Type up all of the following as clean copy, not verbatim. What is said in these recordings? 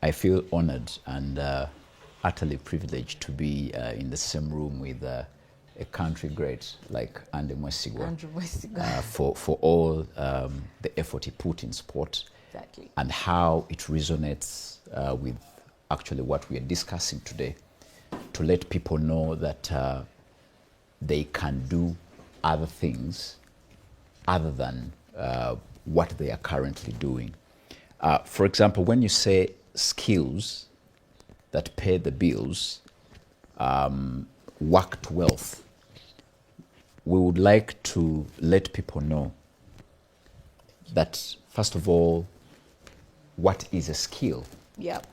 I feel honored and utterly privileged to be in the same room with a country great like Andy Mwesigwa, for all the effort he put in sport. Exactly. And how it resonates with actually what we are discussing today, to let people know that they can do other things other than what they are currently doing. For example, when you say skills that pay the bills, work to wealth, we would like to let people know that, first of all, what is a skill? Yep.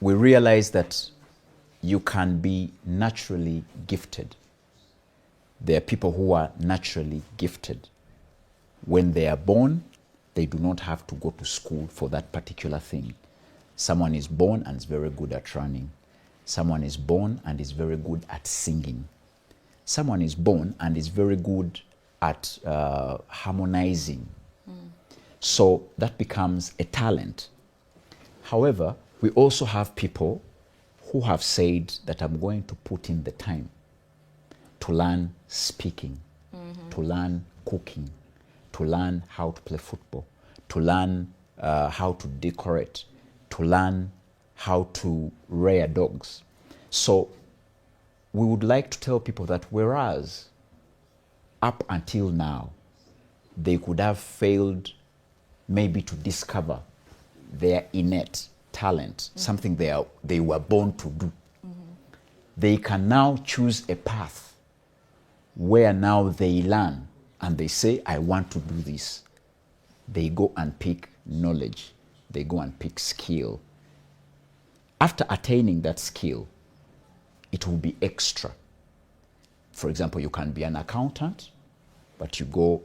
We realize that you can be naturally gifted. There are people who are naturally gifted. When they are born, they do not have to go to school for that particular thing. Someone is born and is very good at running. Someone is born and is very good at singing. Someone is born and is very good at harmonizing. So that becomes a talent. However, we also have people who have said that I'm going to put in the time to learn speaking, to learn cooking, to learn how to play football, to learn how to decorate, to learn how to rear dogs. So we would like to tell people that whereas up until now, they could have failed maybe to discover their innate talent, something they were born to do. They can now choose a path where now they learn and they say, I want to do this. They go and pick knowledge. They go and pick skill. After attaining that skill, it will be extra. For example, you can be an accountant, but you go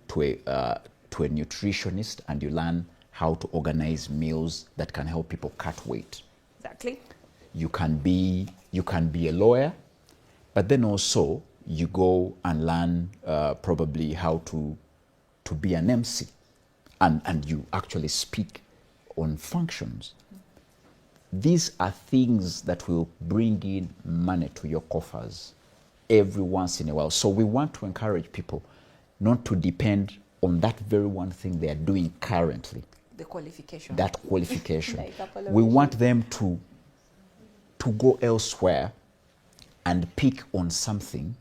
to a nutritionist and you learn how to organize meals that can help people cut weight. Exactly. You can be a lawyer, but then also you go and learn probably how to be an MC, and you actually speak on functions. These are things that will bring in money to your coffers every once in a while. So we want to encourage people not to depend on that very one thing they are doing currently. The qualification. That qualification. Like we want them to go elsewhere and pick on something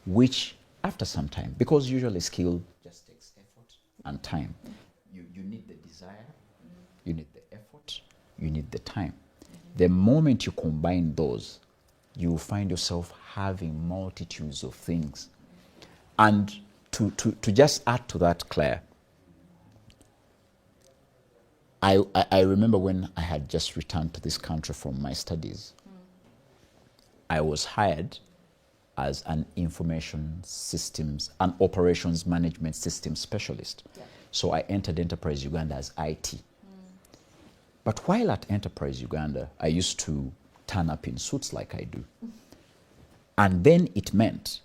which, after some time, because usually skill just takes effort and time. You need the desire, you need the effort, you need the time. The moment you combine those, you will find yourself having multitudes of things. And to just add to that, Claire, I remember when I had just returned to this country from my studies, I was hired as an information systems and operations management system specialist. Yeah. So I entered Enterprise Uganda as IT. But while at Enterprise Uganda, I used to turn up in suits like I do. And then it meant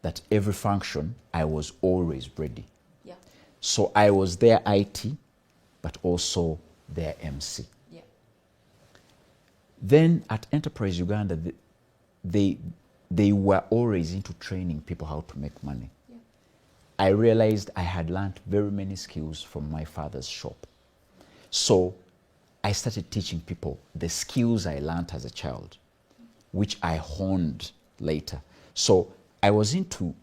that every function, I was always ready. Yeah. So I was their IT, but also their MC. Yeah. Then at Enterprise Uganda, they were always into training people how to make money. Yeah. I realized I had learned very many skills from my father's shop. So I started teaching people the skills I learned as a child, which I honed later. So I was into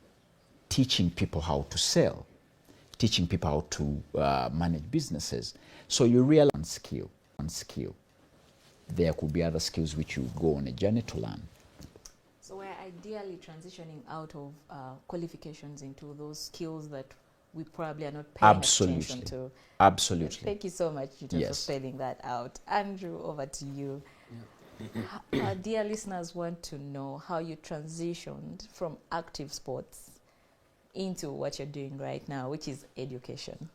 teaching people how to sell, teaching people how to manage businesses. So you realize one skill. There could be other skills which you go on a journey to learn. So we're ideally transitioning out of qualifications into those skills that we probably are not paying attention to. Absolutely. Thank you so much, Jita, for spelling that out. Andrew, over to you. Yeah. Our dear listeners want to know how you transitioned from active sports into what you're doing right now, which is education.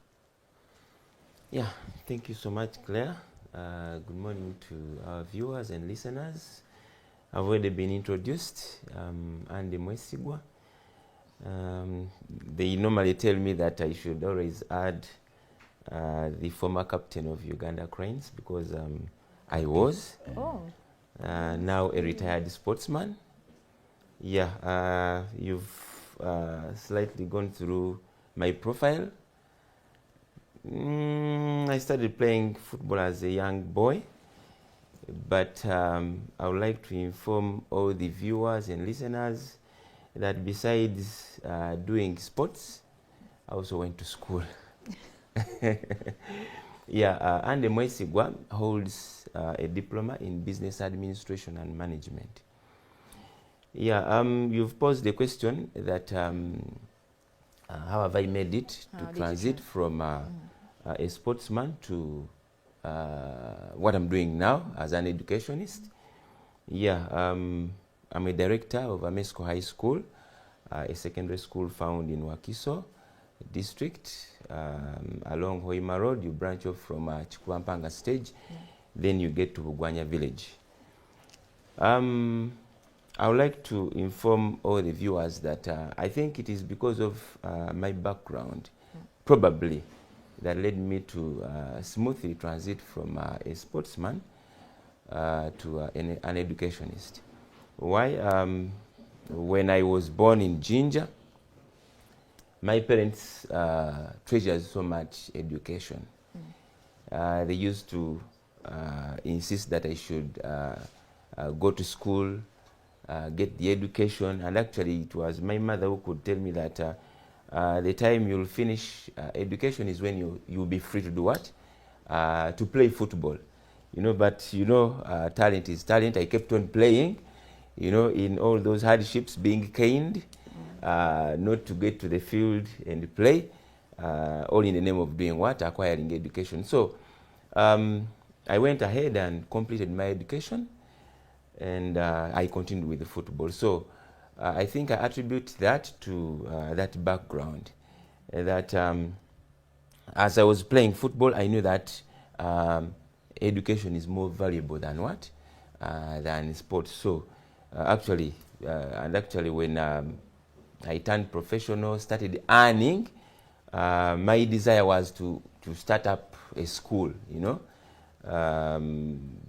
Yeah, thank you so much, Claire. Good morning to our viewers and listeners. I've already been introduced. Andy Mwesigwa. They normally tell me that I should always add the former captain of Uganda Cranes, because I was Oh, now a retired sportsman. Yeah, you've slightly gone through my profile. I started playing football as a young boy, but I would like to inform all the viewers and listeners that besides doing sports, I also went to school. Yeah, Ande Mwesigwa holds a diploma in business administration and management. Yeah, you've posed the question that how have I made it to transit from a sportsman to what I'm doing now as an educationist. Yeah, I'm a director of Amesco High School, a secondary school found in Wakiso district. Along Hoima Road, you branch off from Chikuampanga stage, then you get to Bugwanya village. I would like to inform all the viewers that I think it is because of my background, probably, that led me to smoothly transit from a sportsman to an educationist. Why? When I was born in Jinja, my parents treasured so much education. They used to insist that I should go to school, get the education, and actually it was my mother who could tell me that the time you'll finish education is when you'll be free to do what? To play football. You know, but you know, talent is talent. I kept on playing, you know, in all those hardships, being caned, not to get to the field and play, all in the name of doing what? Acquiring education. So I went ahead and completed my education, and I continued with the football. So I think I attribute that to that background, that as I was playing football, I knew that education is more valuable than what? Than sports. So actually when I turned professional, started earning, my desire was to start up a school, you know,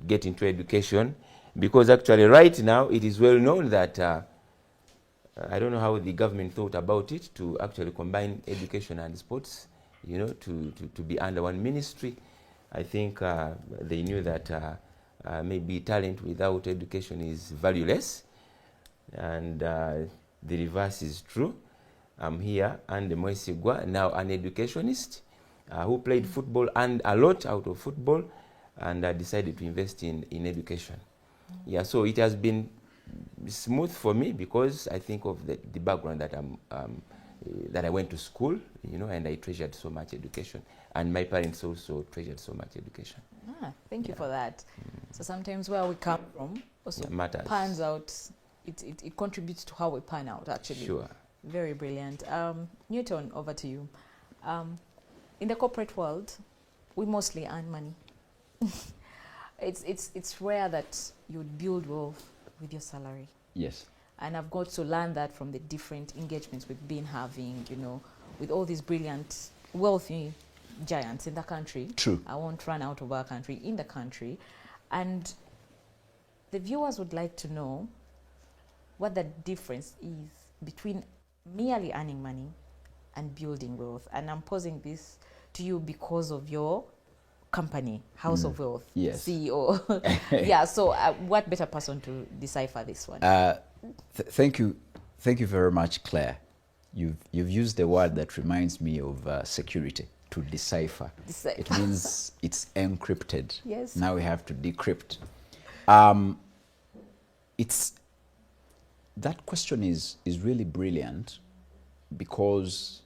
get into education, because actually right now it is well known that I don't know how the government thought about it, to actually combine education and sports, you know, to be under one ministry. I think they knew that maybe talent without education is valueless, and the reverse is true. I'm here, and Mwesigwa, now an educationist who played football and a lot out of football, and decided to invest in education. Yeah, so it has been smooth for me because I think of the background that that I went to school, you know, and I treasured so much education, and my parents also treasured so much education. Thank you for that. So sometimes where we come from also matters. pans out. It contributes to how we pan out, actually. Sure. Very brilliant. Newton, over to you. In the corporate world, we mostly earn money. It's rare that you would build wealth with your salary. Yes. And I've got to learn that from the different engagements we've been having, you know, with all these brilliant, wealthy giants in the country. True. I won't run out of our country, in the country. And the viewers would like to know what the difference is between merely earning money and building wealth. And I'm posing this to you because of your company, House of Wealth, yes. CEO. Yeah, so what better person to decipher this one? Thank you very much, Claire. You've used a word that reminds me of security, to decipher. It means it's encrypted. Yes. Now we have to decrypt. That question is really brilliant because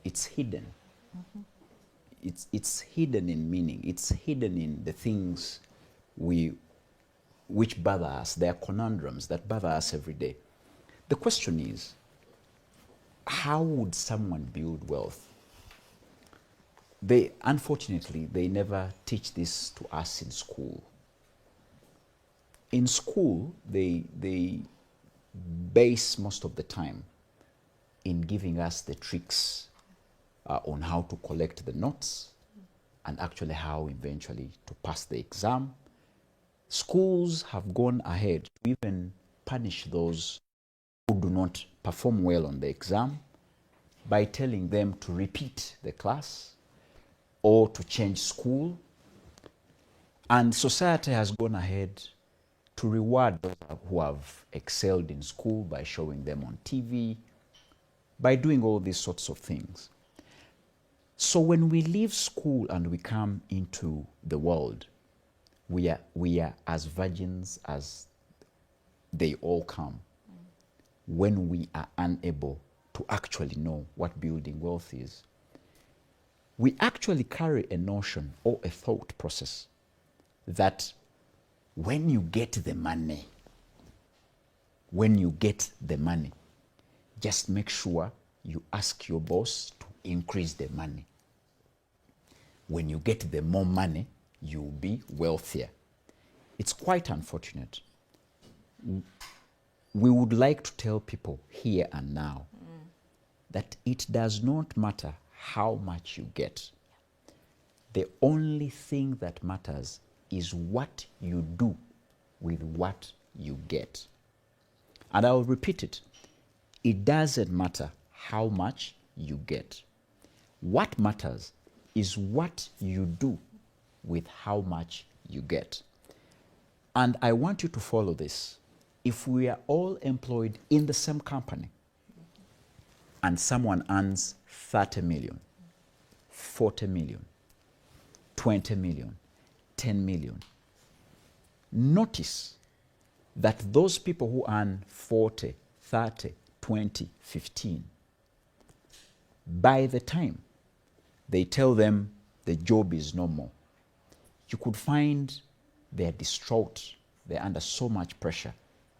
it's hidden. It's hidden in meaning. It's hidden in the things which bother us. They are conundrums that bother us every day. The question is, how would someone build wealth? Unfortunately, they never teach this to us in school. In school, they base most of the time in giving us the tricks on how to collect the notes and actually how eventually to pass the exam. Schools have gone ahead to even punish those who do not perform well on the exam by telling them to repeat the class or to change school. And society has gone ahead to reward those who have excelled in school by showing them on TV, by doing all these sorts of things. So when we leave school and we come into the world, we are as virgins as they all come when we are unable to actually know what building wealth is. We actually carry a notion or a thought process that when you get the money, just make sure you ask your boss to increase the money. When you get the more money, you'll be wealthier. It's quite unfortunate. We would like to tell people here and now that it does not matter how much you get. The only thing that matters is what you do with what you get. And I'll repeat it. It doesn't matter how much you get. What matters is what you do with how much you get. And I want you to follow this. If we are all employed in the same company and someone earns 30 million, 40 million, 20 million, 10 million, notice that those people who earn 40, 30, 20, 15, by the time they tell them the job is no more, you could find they're distraught, they're under so much pressure.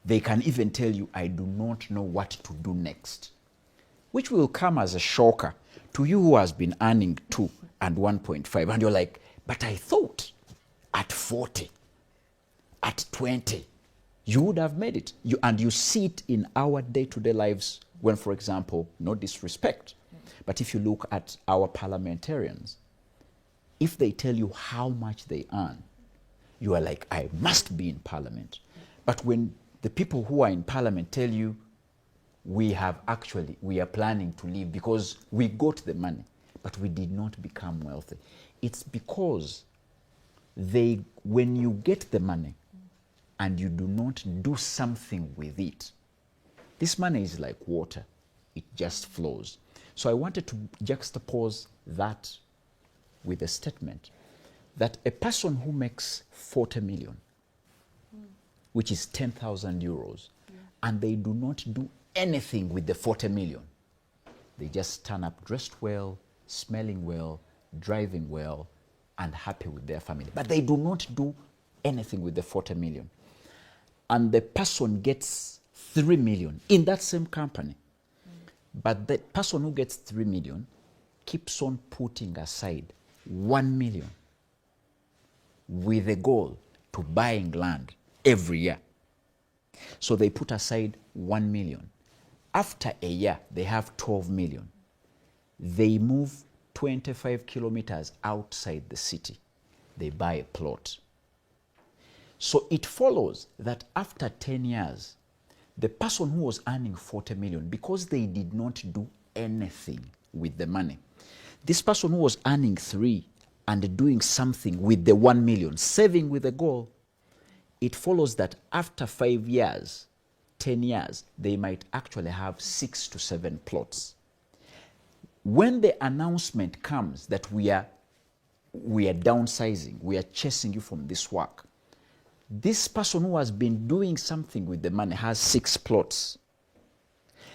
They can even tell you, I do not know what to do next, which will come as a shocker to you who has been earning 2 and 1.5. And you're like, but I thought at 40, at 20, you would have made it. And you see it in our day-to-day lives when, for example, no disrespect, but if you look at our parliamentarians, if they tell you how much they earn, you are like, I must be in parliament. But when the people who are in parliament tell you, we are planning to leave because we got the money, but we did not become wealthy. It's because when you get the money and you do not do something with it, this money is like water. It just flows. So I wanted to juxtapose that with a statement that a person who makes 40 million, which is 10,000 euros, and they do not do anything with the 40 million. They just turn up dressed well, smelling well, driving well, and happy with their family. But they do not do anything with the 40 million. And the person gets 3 million in that same company. But the person who gets 3 million keeps on putting aside 1 million with a goal to buying land every year. So they put aside 1 million. After a year, they have 12 million. They move 25 kilometers outside the city. They buy a plot. So it follows that after 10 years, the person who was earning 40 million, because they did not do anything with the money, this person who was earning 3 and doing something with the 1 million, saving with a goal, it follows that after 5 years, 10 years, they might actually have 6 to 7 plots. When the announcement comes that we are downsizing, we are chasing you from this work, this person who has been doing something with the money has 6 plots.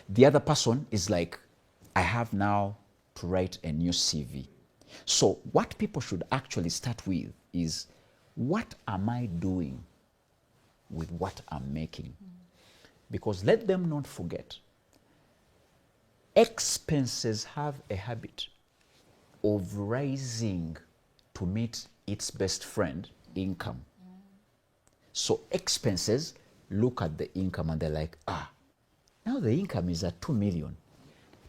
The other person is like, I have now to write a new CV. So what people should actually start with is, what am I doing with what I'm making? Because let them not forget, expenses have a habit of rising to meet its best friend, income. So expenses look at the income and they're like, now the income is at 2 million.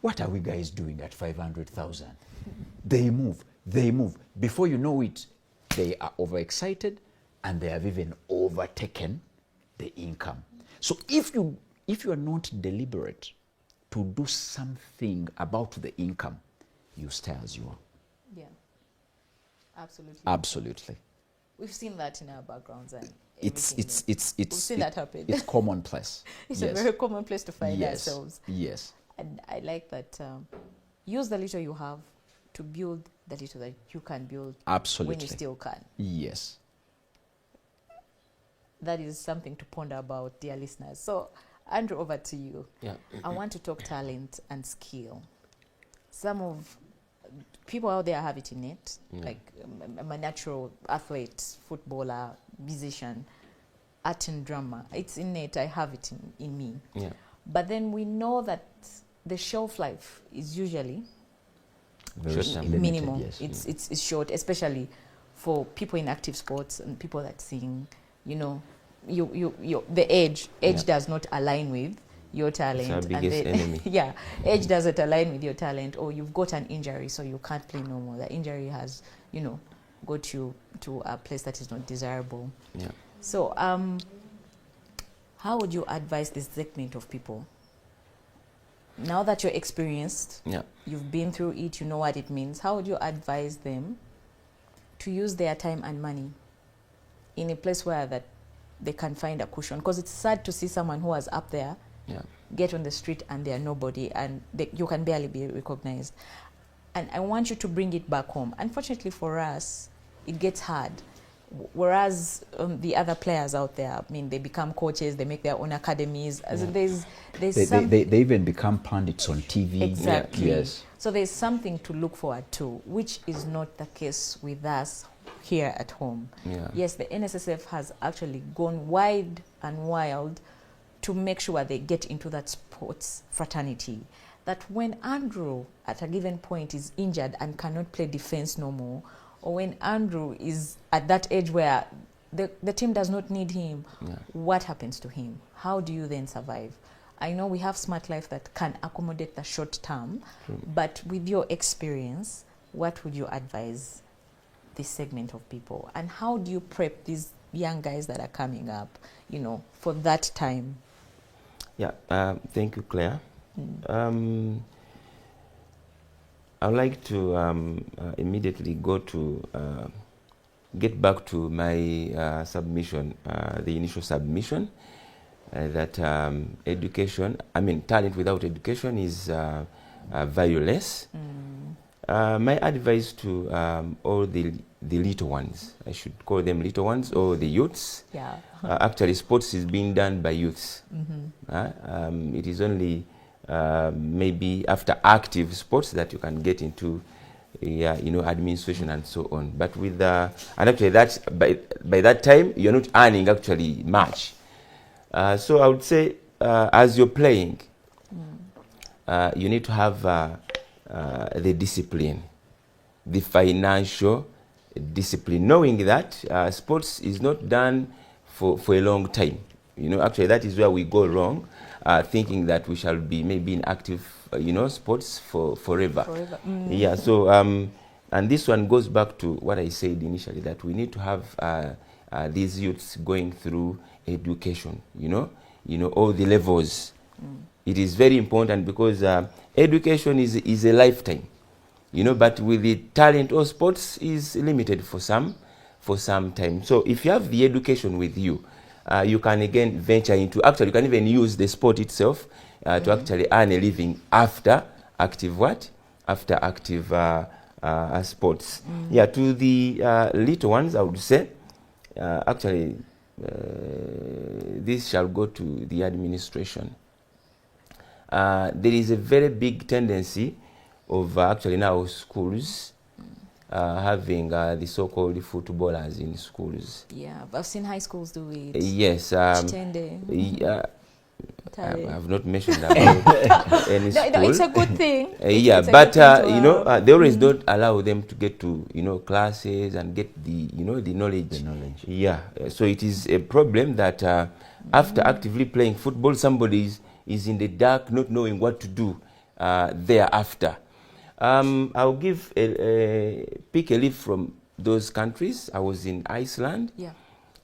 what are we guys doing at 500,000? They move. Before you know it, they are overexcited and they have even overtaken the income. So if you are not deliberate to do something about the income, you stay as you are. Yeah, absolutely. Absolutely. We've seen that in our backgrounds, and We've seen that happen. It's commonplace. It's Yes. a very common place to find Yes. ourselves. Yes. And I like that. Use the little you have to build the little that you can build. Absolutely. When you still can. Yes. That is something to ponder about, dear listeners. So, Andrew, over to you. Yeah. I want to talk talent and skill. Some of people out there have it innate, like I'm a natural athlete, footballer, musician, art and drama. It's innate. I have it in me. Yeah. But then we know that the shelf life is usually Very Limited, minimal. yes. It's short, especially for people in active sports and people that sing. You know, the age does not align with your talent. It's our biggest enemy. Yeah, age doesn't align with your talent, or you've got an injury, so you can't play no more. The injury has, got you to a place that is not desirable. Yeah. So, how would you advise this segment of people? Now that you're experienced, you've been through it, you know what it means. How would you advise them to use their time and money in a place where that they can find a cushion? Because it's sad to see someone who was up there get on the street and they're nobody, and you can barely be recognized. And I want you to bring it back home. Unfortunately for us, it gets hard. Whereas the other players out there, I mean, they become coaches, they make their own academies. As in there's they even become pundits on TV. Exactly. Yes. So there's something to look forward to, which is not the case with us here at home. Yeah. Yes, the NSSF has actually gone wide and wild to make sure they get into that sports fraternity. That when Andrew at a given point is injured and cannot play defense no more, or when Andrew is at that age where the team does not need him, what happens to him? How do you then survive? I know we have Smart Life that can accommodate the short term, but with your experience, what would you advise this segment of people? And how do you prep these young guys that are coming up, for that time? Yeah, thank you, Claire. I would like to immediately get back to my submission, the initial submission, that talent without education is valueless. My advice to all the little ones, I should call them little ones, or the youths. Yeah. Actually, sports is being done by youths. It is only maybe after active sports that you can get into, administration and so on. But with and actually that by that time you're not earning actually much. So I would say as you're playing, you need to have the discipline, the financial discipline, knowing that sports is not done for a long time. Actually that is where we go wrong, thinking that we shall be maybe in active, sports forever. Yeah. So and this one goes back to what I said initially, that we need to have these youths going through education. All the levels. It is very important because education is a lifetime. But with the talent or sports is limited for some time. So if you have the education with you, you can again venture into, actually you can even use the sport itself to actually earn a living after active sports. Yeah, to the little ones, I would say, actually this shall go to the administration. There is a very big tendency of actually now schools having the so-called footballers in schools. Yeah, I've seen high schools do it. Yes. I have not mentioned about any school. No, it's a good thing. But they always don't allow them to get to classes and get the the knowledge. Yeah. So it is a problem that after actively playing football, somebody is in the dark, not knowing what to do. thereafter. I'll pick a leaf from those countries. I was in Iceland. Yeah.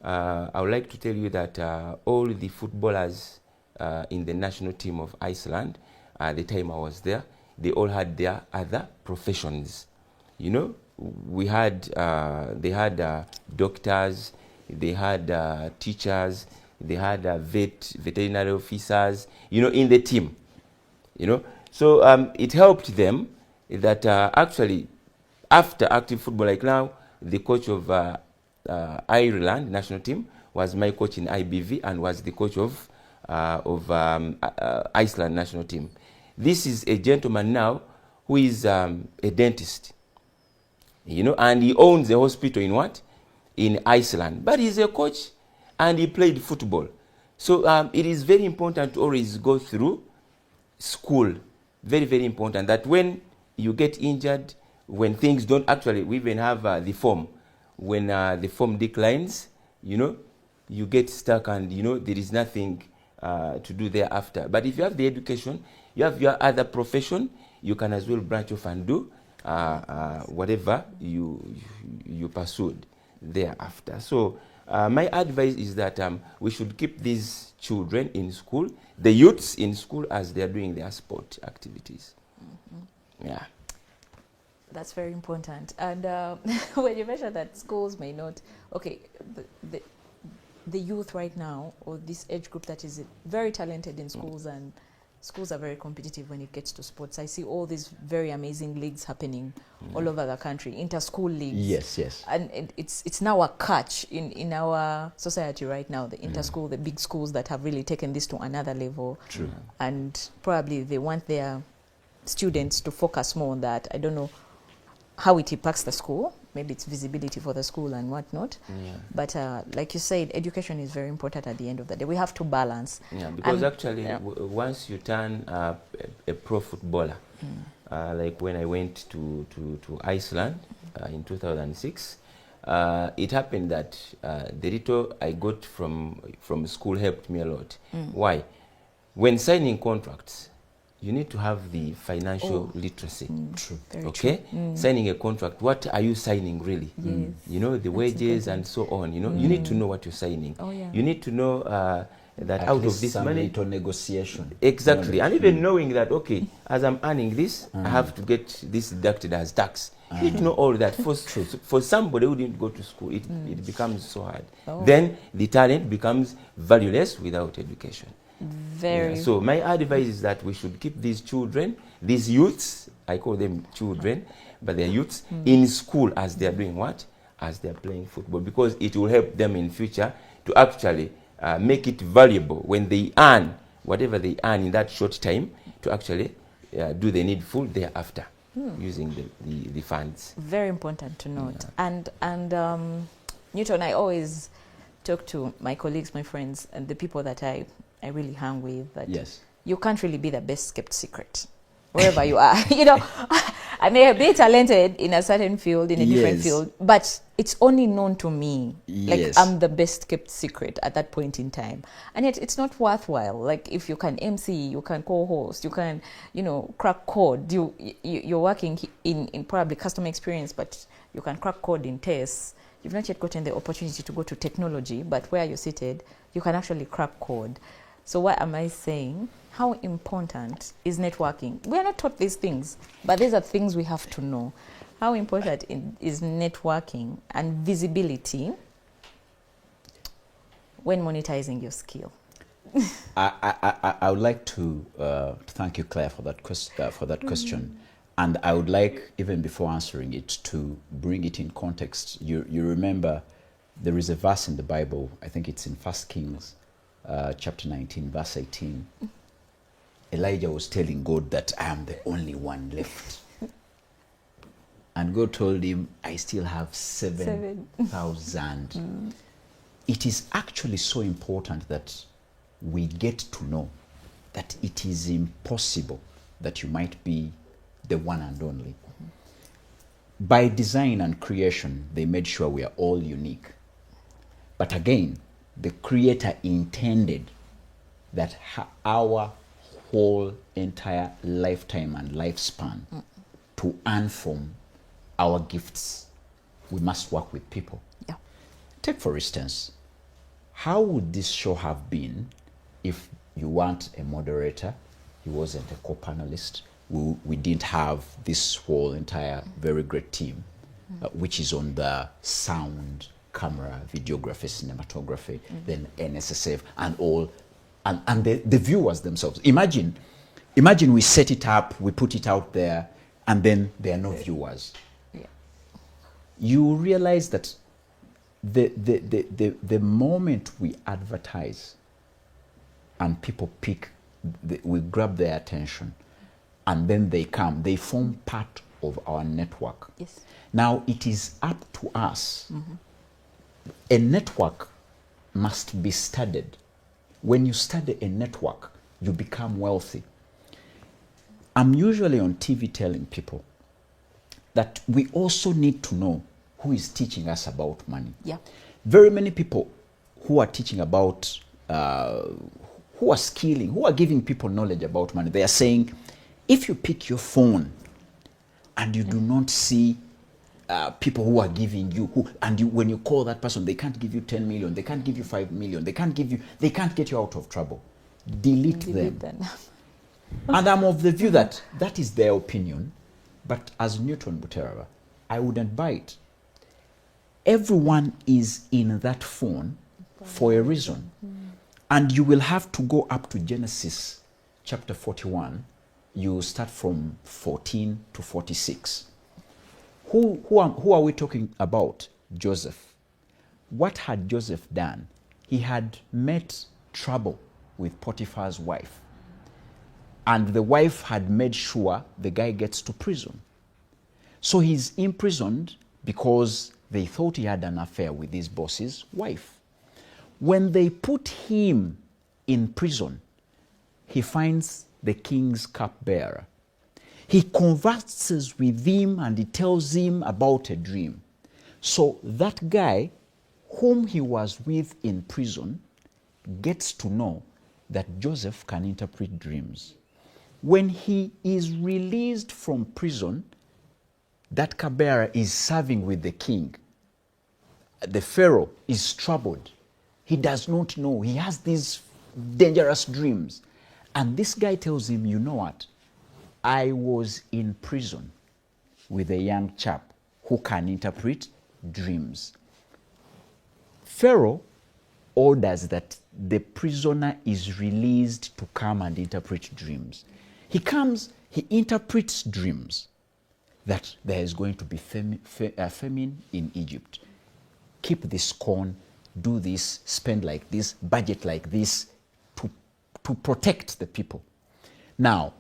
I would like to tell you that all the footballers in the national team of Iceland, the time I was there, they all had their other professions. You know, they had doctors, they had teachers, they had veterinary officers, you know, in the team. You know, so it helped them that actually after active football, like now, the coach of Ireland national team was my coach in IBV and was the coach of Iceland national team. This is a gentleman now who is a dentist, you know, and he owns a hospital in what? In Iceland. But he's a coach and he played football. So it is very important to always go through school. Very, very important that when you get injured, when things don't actually, we even have the form. When the form declines, you know, you get stuck and, you know, there is nothing to do thereafter. But if you have the education, you have your other profession, you can as well branch off and do whatever you pursued thereafter. So my advice is that we should keep these children in school, the youths in school, as they are doing their sport activities. Mm-hmm. Yeah. That's very important. And when you mention that schools may not, okay, the youth right now, or this age group that is very talented in schools, and schools are very competitive when it gets to sports. I see all these very amazing leagues happening all over the country, inter-school leagues. Yes, yes. And it's now a catch in our society right now, the inter-school, the big schools that have really taken this to another level. True. And probably they want their students to focus more on that. I don't know how it impacts the school. Maybe it's visibility for the school and whatnot. Yeah. But like you said, education is very important at the end of the day. We have to balance. Yeah, because actually, once you turn a pro footballer, like when I went to Iceland in 2006, it happened that the little I got from school helped me a lot. Why? When signing contracts, you need to have the financial literacy. True. Okay? Signing a contract, what are you signing really? Yes. You know, the wages and so on. You know, you need to know what you're signing. Oh, yeah. You need to know that At out least of this some money. little negotiation. Exactly. And even knowing that, okay, as I'm earning this, I have to get this deducted as tax. You need to know all that. For somebody who didn't go to school, it becomes so hard. Oh. Then the talent becomes valueless without education. Very. Yeah. So my advice is that we should keep these children, these youths, I call them children, but they're youths, in school as they're doing what? As they're playing football, because it will help them in future to actually make it valuable when they earn whatever they earn in that short time, to actually do the needful thereafter using the funds. Very important to note. Yeah. And Newton, I always talk to my colleagues, my friends, and the people that I really hang with, that you can't really be the best kept secret wherever you are. You know, I may be talented in a certain field, in a different field, but it's only known to me. Like I'm the best kept secret at that point in time. And yet it's not worthwhile. Like if you can MC, you can co-host, you can, you know, crack code. You're working in probably customer experience, but you can crack code in tests. You've not yet gotten the opportunity to go to technology, but where you're seated, you can actually crack code. So what am I saying? How important is networking? We are not taught these things, but these are things we have to know. How important is networking and visibility when monetizing your skill? I would like to thank you, Claire, for that question. And I would like, even before answering it, to bring it in context. You remember there is a verse in the Bible, I think it's in 1 Kings chapter 19, verse 18. Elijah was telling God that I am the only one left. And God told him, I still have 7,000. It is actually so important that we get to know that it is impossible that you might be the one and only. By design and creation, they made sure we are all unique. But again, the Creator intended that our whole entire lifetime and lifespan to earn from our gifts, we must work with people. Yeah. Take, for instance, how would this show have been if you weren't a moderator, you wasn't a co-panelist, we didn't have this whole entire very great team, which is on the sound, camera, videography, cinematography, then NSSF, and all, and the viewers themselves. Imagine we set it up, we put it out there, and then there are no viewers. Yeah. You realize that the moment we advertise and people pick, we grab their attention, and then they come, they form part of our network. Yes. Now it is up to us. A network must be studied. When you study a network, you become wealthy. I'm usually on TV telling people that we also need to know who is teaching us about money. Yeah. Very many people who are teaching about, who are skilling, who are giving people knowledge about money, they are saying, if you pick your phone and you do not see people who are giving you, when you call that person, they can't give you 10 million, they can't give you 5 million, they can't get you out of trouble. Delete them. And I'm of the view that that is their opinion, but as Newton Buteraba, I wouldn't buy it. Everyone is in that phone for a reason. And you will have to go up to Genesis chapter 41. You start from 14 to 46. Who are we talking about? Joseph. What had Joseph done? He had met trouble with Potiphar's wife. And the wife had made sure the guy gets to prison. So he's imprisoned because they thought he had an affair with his boss's wife. When they put him in prison, he finds the king's cupbearer. He converses with him and he tells him about a dream. So that guy whom he was with in prison gets to know that Joseph can interpret dreams. When he is released from prison, that cupbearer is serving with the king. The Pharaoh is troubled. He does not know. He has these dangerous dreams. And this guy tells him, you know what? I was in prison with a young chap who can interpret dreams. Pharaoh orders that the prisoner is released to come and interpret dreams. He comes, he interprets dreams that there is going to be famine in Egypt. Keep this corn, do this, spend like this, budget like this to protect the people. Now,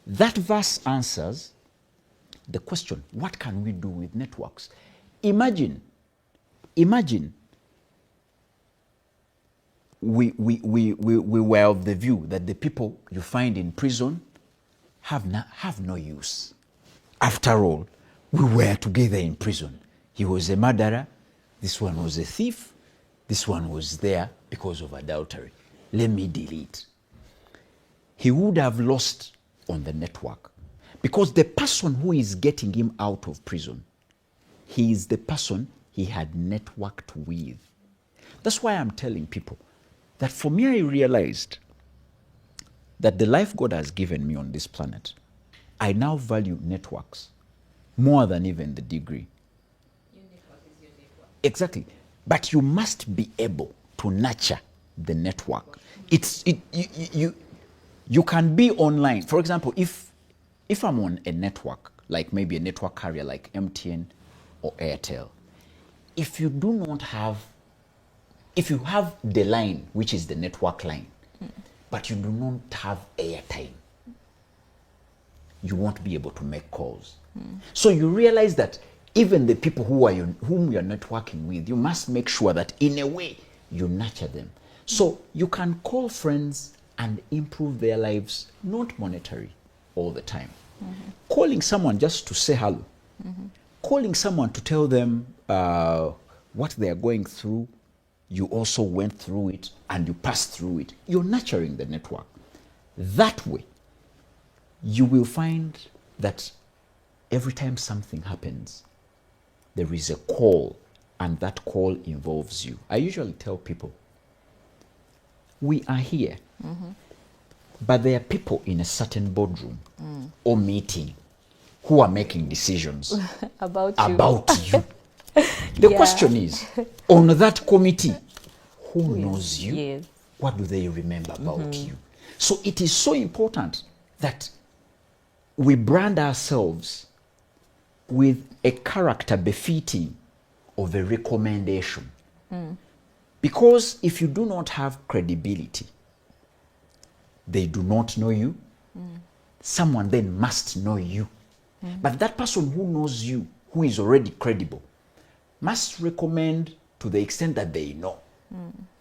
that verse answers the question, what can we do with networks? Imagine we were of the view that the people you find in prison have no use. After all, we were together in prison. He was a murderer, this one was a thief, this one was there because of adultery. Let me delete. He would have lost on the network because the person who is getting him out of prison, he is the person he had networked with. That's why I'm telling people that for me, I realized that the life God has given me on this planet, I now value networks more than even the degree. Your network is your network. Exactly. But you must be able to nurture the network. You can be online. For example, if I'm on a network, like maybe a network carrier like MTN or Airtel, if you have the line, which is the network line, but you do not have airtime, you won't be able to make calls. So you realize that even the people whom you're networking with, you must make sure that in a way you nurture them. So you can call friends and improve their lives, not monetary all the time. Calling someone just to say hello, calling someone to tell them what they are going through, you also went through it and you passed through it. You're nurturing the network. That way, you will find that every time something happens, there is a call, and that call involves you. I usually tell people, we are here, but there are people in a certain boardroom or meeting who are making decisions About you. The Yeah. question is, on that committee, who knows you? Yes. What do they remember about you? So it is so important that we brand ourselves with a character befitting of a recommendation. Because if you do not have credibility, they do not know you, someone then must know you. But that person who knows you, who is already credible, must recommend to the extent that they know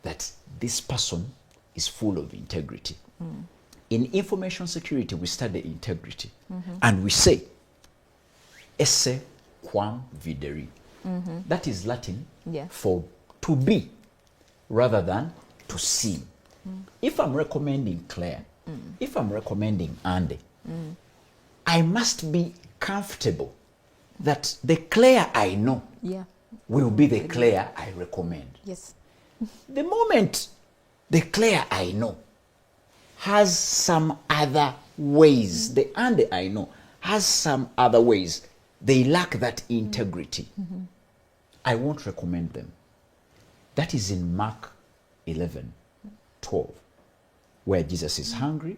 that this person is full of integrity. In information security, we study integrity. And we say, esse quam videri. That is Latin for to be rather than to seem. If I'm recommending Claire, if I'm recommending Andy, I must be comfortable that the Claire I know will be the Claire I recommend. Yes. The moment the Claire I know has some other ways, the Andy I know has some other ways, they lack that integrity, I won't recommend them. That is in Mark 11:12, where Jesus is hungry,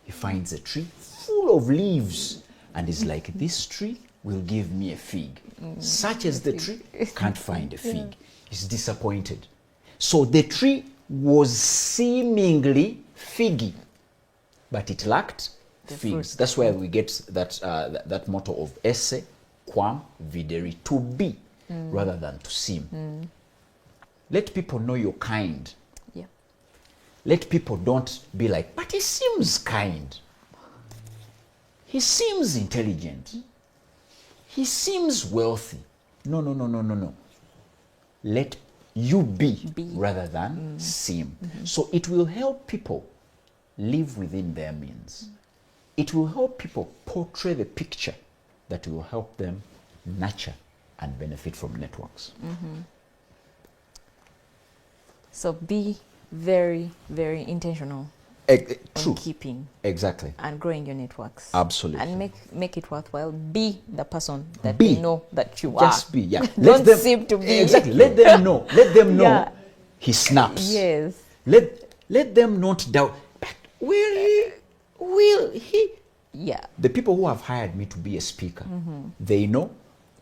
he finds a tree full of leaves, and is like, this tree will give me a fig. Such as the tree can't find a fig. He's disappointed. So the tree was seemingly figgy, but it lacked figs. fruit. That's where we get that that motto of esse quam videri, to be rather than to seem. Let people know you're kind. Yeah. Let people don't be like, but he seems kind. He seems intelligent. He seems wealthy. No, no, no, no, no, no. Let you be rather than seem. So it will help people live within their means. It will help people portray the picture that will help them nurture and benefit from networks. So be very, very intentional True. in keeping Exactly. and growing your networks. Absolutely. And make it worthwhile. Be the person that Be. they know that you Just are. be, yeah. Don't seem to be. Exactly. Let them know. Let them know Yeah. he snaps. Yes. Let them not doubt. But will he? Yeah. The people who have hired me to be a speaker, they know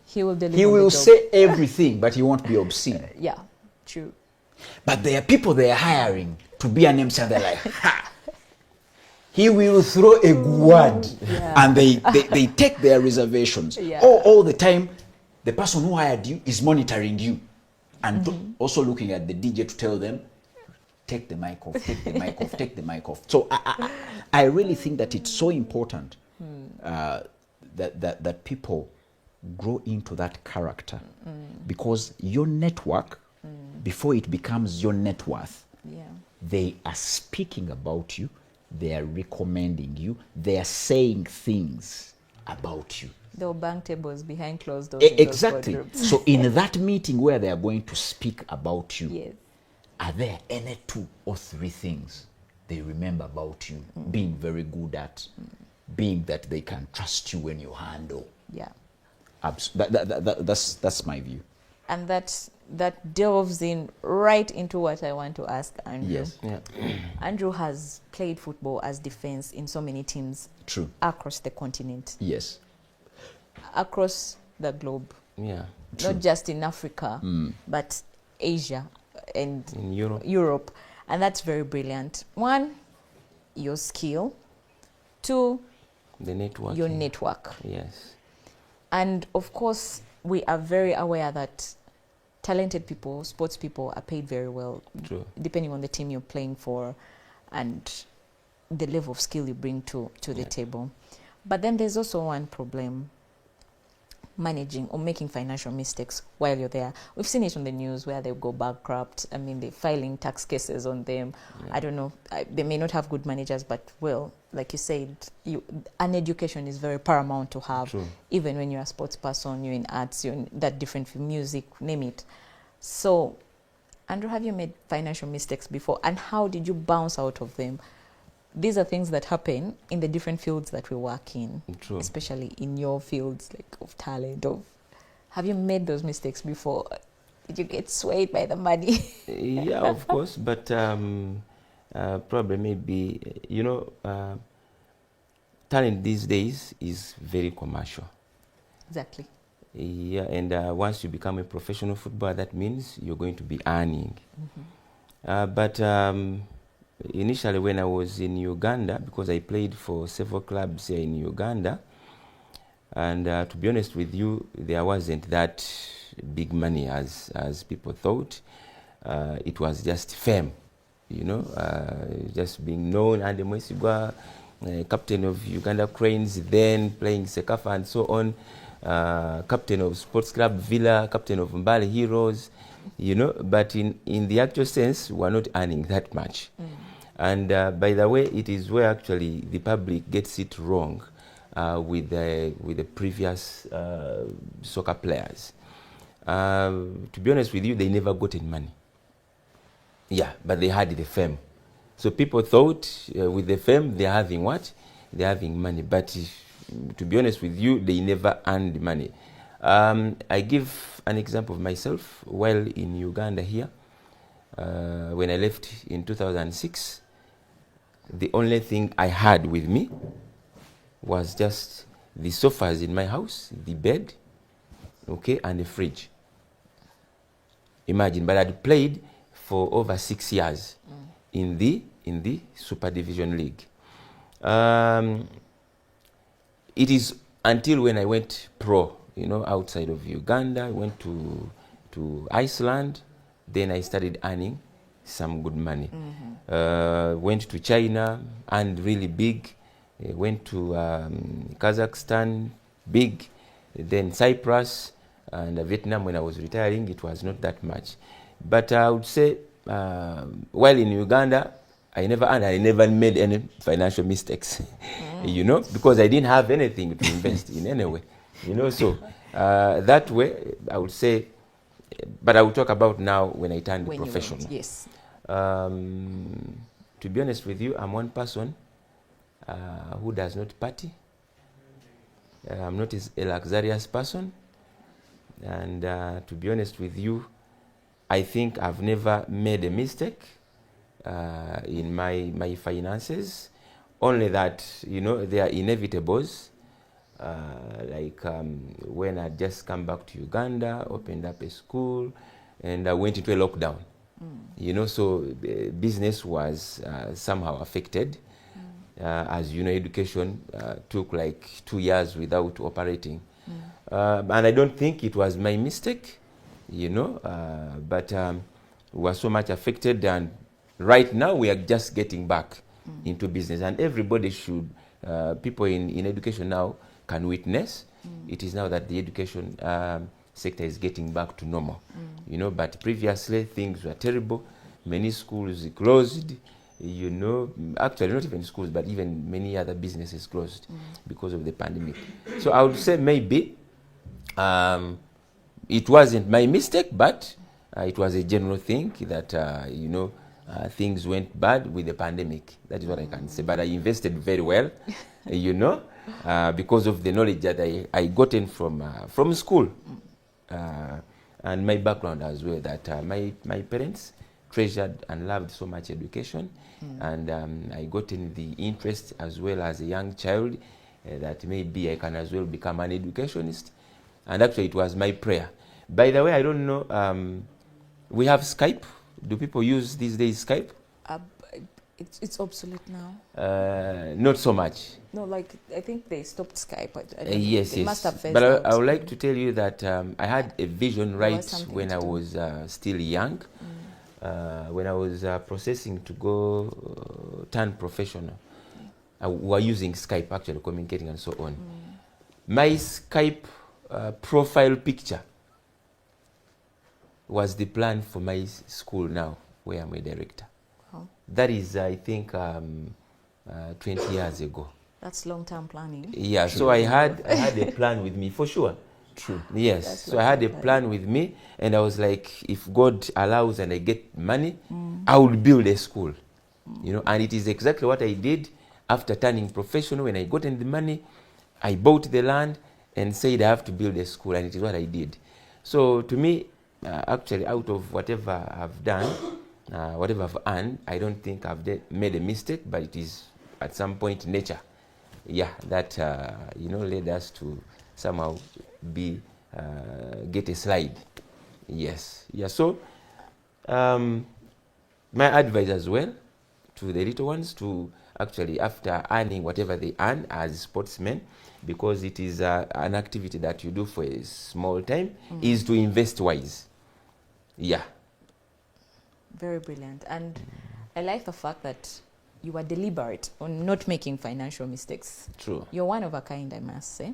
He will deliver. he the will job. say everything, but he won't be obscene. Yeah. True. But there are people they are hiring to be an MC, and they're like, ha! He will throw a word, and they take their reservations. Yeah. All the time, the person who hired you is monitoring you, and also looking at the DJ to tell them, take the mic off, take the mic off, take the mic off. So I really think that it's so important that people grow into that character, because your network, before it becomes your net worth, they are speaking about you, they are recommending you, they are saying things about you. There were bank tables behind closed doors. in those Exactly. boardrooms. So in that meeting where they are going to speak about you, Yes. are there any 2 or 3 things they remember about you being very good at, being that they can trust you when you handle? Yeah. That's my view. And that delves in right into what I want to ask Andrew. Yes. Yeah. Andrew has played football as defense in so many teams True. across the continent, Yes. across the globe, Yeah. True. not just in Africa, but Asia and In Europe. Europe. And that's very brilliant. 1, your skill. 2, The network. your network. Yes. And of course, we are very aware that talented people, sports people, are paid very well, True. depending on the team you're playing for and the level of skill you bring to the table. But then there's also one problem. managing or making financial mistakes while you're there? We've seen it on the news where they go bankrupt. I mean, they're filing tax cases on them. Yeah. I don't know. They may not have good managers, but, well, like you said, an education is very paramount to have. True. Even when you're a sports person, you're in arts, you're in that different field, music, name it. So, Andrew, have you made financial mistakes before? And how did you bounce out of them? These are things that happen in the different fields that we work in. True. Especially in your fields, like of talent. Have you made those mistakes before? Did you get swayed by the money? Yeah, of course, but probably maybe, talent these days is very commercial. Exactly. Yeah, and once you become a professional footballer, that means you're going to be earning. Mm-hmm. But initially when I was in Uganda, because I played for several clubs here in Uganda, and to be honest with you, there wasn't that big money as people thought. It was just fame, just being known. And Mwesigwa, captain of Uganda Cranes, then playing Sekafa and so on, captain of Sports Club Villa, captain of Mbale Heroes, but in the actual sense, we're not earning that much. Mm. And by the way, it is where actually the public gets it wrong with the previous soccer players. To be honest with you, they never got any money. Yeah, but they had the fame. So people thought with the fame, they're having what? They're having money. But to be honest with you, they never earned money. I give an example of myself. While in Uganda here, when I left in 2006, the only thing I had with me was just the sofas in my house, the bed, okay, and the fridge. Imagine, but I'd played for over 6 years in the Super Division League. It is until when I went pro, outside of Uganda, I went to Iceland, then I started earning some good money. Mm-hmm. Went to China, earned really big. Went to Kazakhstan, big. Then Cyprus and Vietnam. When I was retiring, it was not that much. But I would say, while in Uganda, I never earned, I never made any financial mistakes, because I didn't have anything to invest in anyway, so that way I would say, but I will talk about now when I turned professional. Yes. To be honest with you, I'm one person who does not party. I'm not a luxurious person, and to be honest with you, I think I've never made a mistake in my finances. Only that, they are inevitables. Like when I just come back to Uganda, opened up a school, and I went into a lockdown. So the business was somehow affected. As you know, education took like 2 years without operating. And I don't think it was my mistake, but we were so much affected, and right now we are just getting back into business. And everybody should, people in education now can witness, it is now that the education sector is getting back to normal. But previously things were terrible. Many schools closed, actually not even schools, but even many other businesses closed because of the pandemic. So I would say maybe it wasn't my mistake, but it was a general thing that, things went bad with the pandemic. That is what I can say. But I invested very well, because of the knowledge that I gotten from school. And my background as well, that my parents treasured and loved so much education, and I got in the interest as well as a young child that maybe I can as well become an educationist. And actually it was my prayer. By the way, I don't know, we have Skype. Do people use these days Skype? It's obsolete now. Not so much. No, like I think they stopped Skype. Yes. Must have phased but out. I would like to tell you that I had a vision right when I was still young, when I was processing to go turn professional. We were using Skype, actually communicating and so on. My Skype profile picture was the plan for my school now, where I'm a director. Oh, That is, I think, 20 years ago. that's long-term planning. Yeah, so I had a plan with me, for sure. True. Yes, That's so I had a long-term plan with me, and I was like, if God allows and I get money, I will build a school. You know, and it is exactly what I did after turning professional. When I got in the money, I bought the land and said I have to build a school, and it is what I did. So to me, actually, out of whatever I've done, whatever I've earned, I don't think I've made a mistake, but it is at some point nature, yeah, that you know, led us to somehow get a slide. Yes, yeah. So my advice as well to the little ones, to actually, after earning whatever they earn as sportsmen, because it is an activity that you do for a small time, is to invest wise. Yeah. Very brilliant. And I like the fact that you were deliberate on not making financial mistakes. True. You're one of a kind, I must say.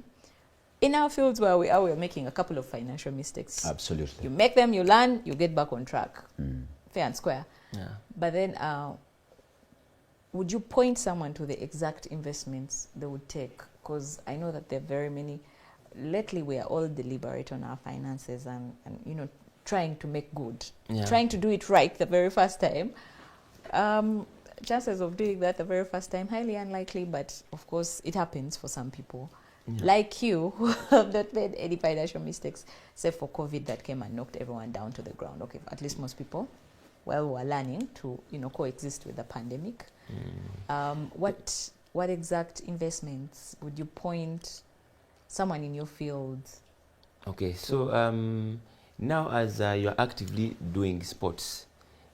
In our fields where we are, we're making a couple of financial mistakes. Absolutely. You make them, you learn, you get back on track. Fair and square. Yeah. But then, would you point someone to the exact investments they would take? Because I know that there are very many. Lately, we are all deliberate on our finances and you know, trying to make good, trying to do it right the very first time. Chances of doing that the very first time, highly unlikely, but of course it happens for some people. Like you, who have not made any financial mistakes, except for COVID that came and knocked everyone down to the ground. Okay, at least most people, well, we're learning to, you know, coexist with the pandemic. What exact investments would you point someone in your field? Okay, so now as you're actively doing sports,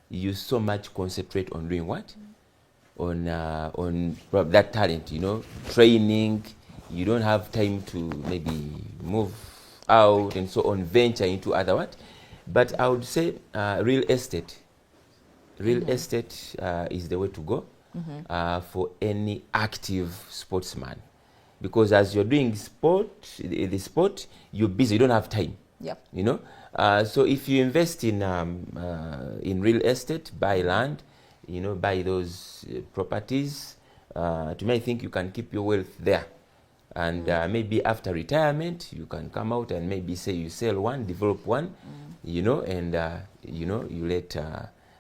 you so much concentrate on doing what? On that talent, you know, training. You don't have time to maybe move out and so on, venture into other what? But I would say real estate. Real estate is the way to go for any active sportsman. Because as you're doing the sport, you're busy, you don't have time. Yep. You know? So if you invest in real estate, buy land, you know, buy those properties, to me, I think you can keep your wealth there. And maybe after retirement, you can come out and maybe say you sell one, develop one, you know, and, you know, you let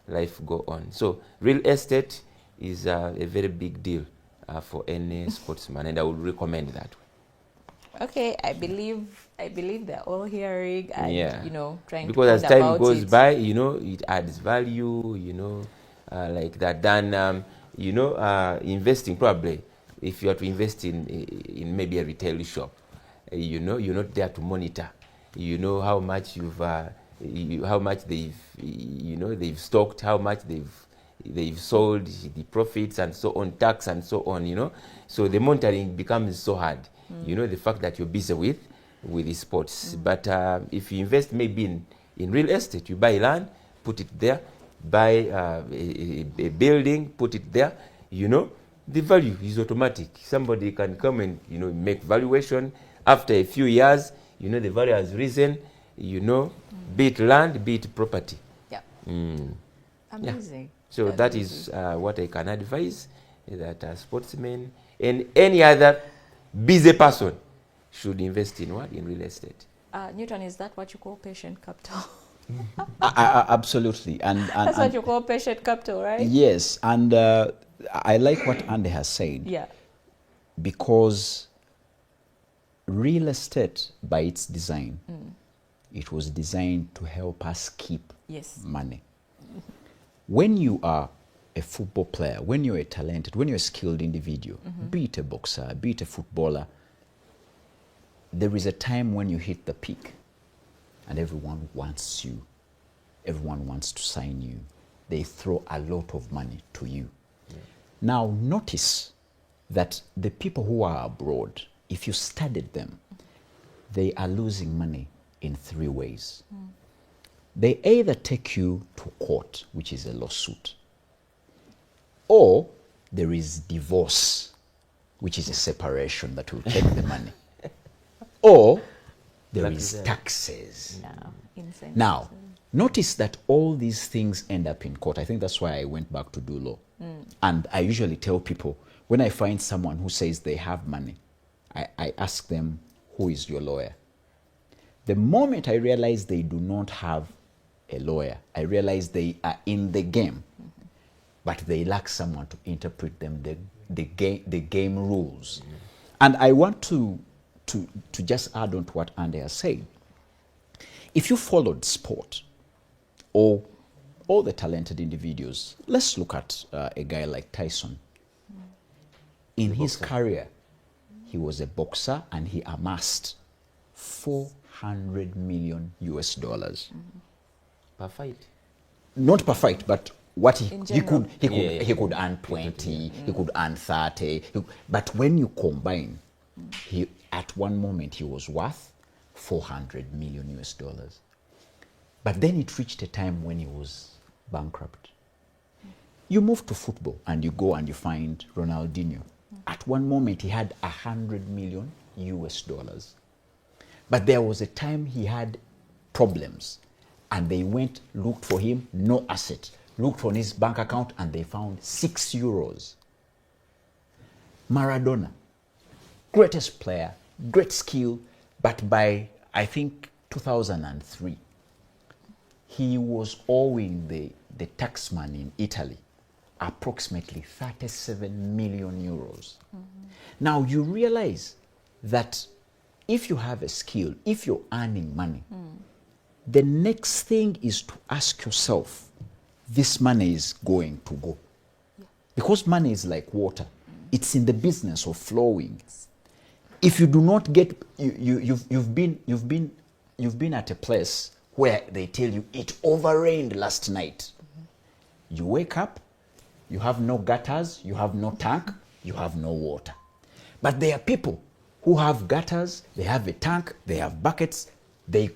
life go on. So real estate is a very big deal for any sportsman, and I would recommend that. Okay, I believe they're all hearing and you know, trying because to as time about goes it. by, you know, it adds value, you know, like that. Than you know, investing probably. If you are to invest in maybe a retail shop, you know, you're not there to monitor. You know how much how much they've, you know, they've stocked, how much they've sold, the profits and so on, tax and so on, you know. So the monitoring becomes so hard. You know, the fact that you're busy with the sports. But if you invest maybe in real estate, you buy land, put it there, buy a building, put it there, you know, the value is automatic. Somebody can come and, you know, make valuation. After a few years, you know, the value has risen, you know, be it land, be it property. Yeah. Amazing. Yeah. So that is what I can advise, that sportsmen and any other busy person should invest in what? In real estate. Newton, is that what you call patient capital? Absolutely. And That's what you call patient capital, right? Yes. And I like what Andy has said. Yeah. Because real estate, by its design, it was designed to help us keep money. When you are a football player, when you're a talented, when you're a skilled individual, be it a boxer, be it a footballer, there is a time when you hit the peak and everyone wants you. Everyone wants to sign you. They throw a lot of money to you. Now, notice that the people who are abroad, if you studied them, they are losing money in 3 ways. They either take you to court, which is a lawsuit, or there is divorce, which is a separation that will take the money, or there Like is that. taxes. Yeah, incentives. Now, notice that all these things end up in court. I think that's why I went back to do law. And I usually tell people, when I find someone who says they have money, I ask them, who is your lawyer? The moment I realize they do not have a lawyer, I realize they are in the game, but they lack someone to interpret them the game rules. And I want to just add on to what Andy has said. If you followed sport or all the talented individuals, let's look at a guy like Tyson. In his career, he was a boxer and he amassed 400 million US dollars. Per fight. Not per fight, but what he general. could earn 20, he could earn 30. But when you combine, at one moment he was worth 400 million US dollars. But then it reached a time when he was bankrupt. You move to football and you go and you find Ronaldinho. At one moment he had 100 million US dollars. But there was a time he had problems and they went, looked for him, no asset. Looked on his bank account and they found 6 euros. Maradona, greatest player, great skill, but by, I think, 2003, he was owing the taxman in Italy approximately 37 million euros. Now you realize that if you have a skill, if you're earning money, the next thing is to ask yourself, this money is going to go. Because money is like water. It's in the business of flowing. If you do not get, you've been at a place where they tell you it overrained last night. You wake up, you have no gutters, you have no tank, you have no water. But there are people who have gutters, they have a tank, they have buckets, they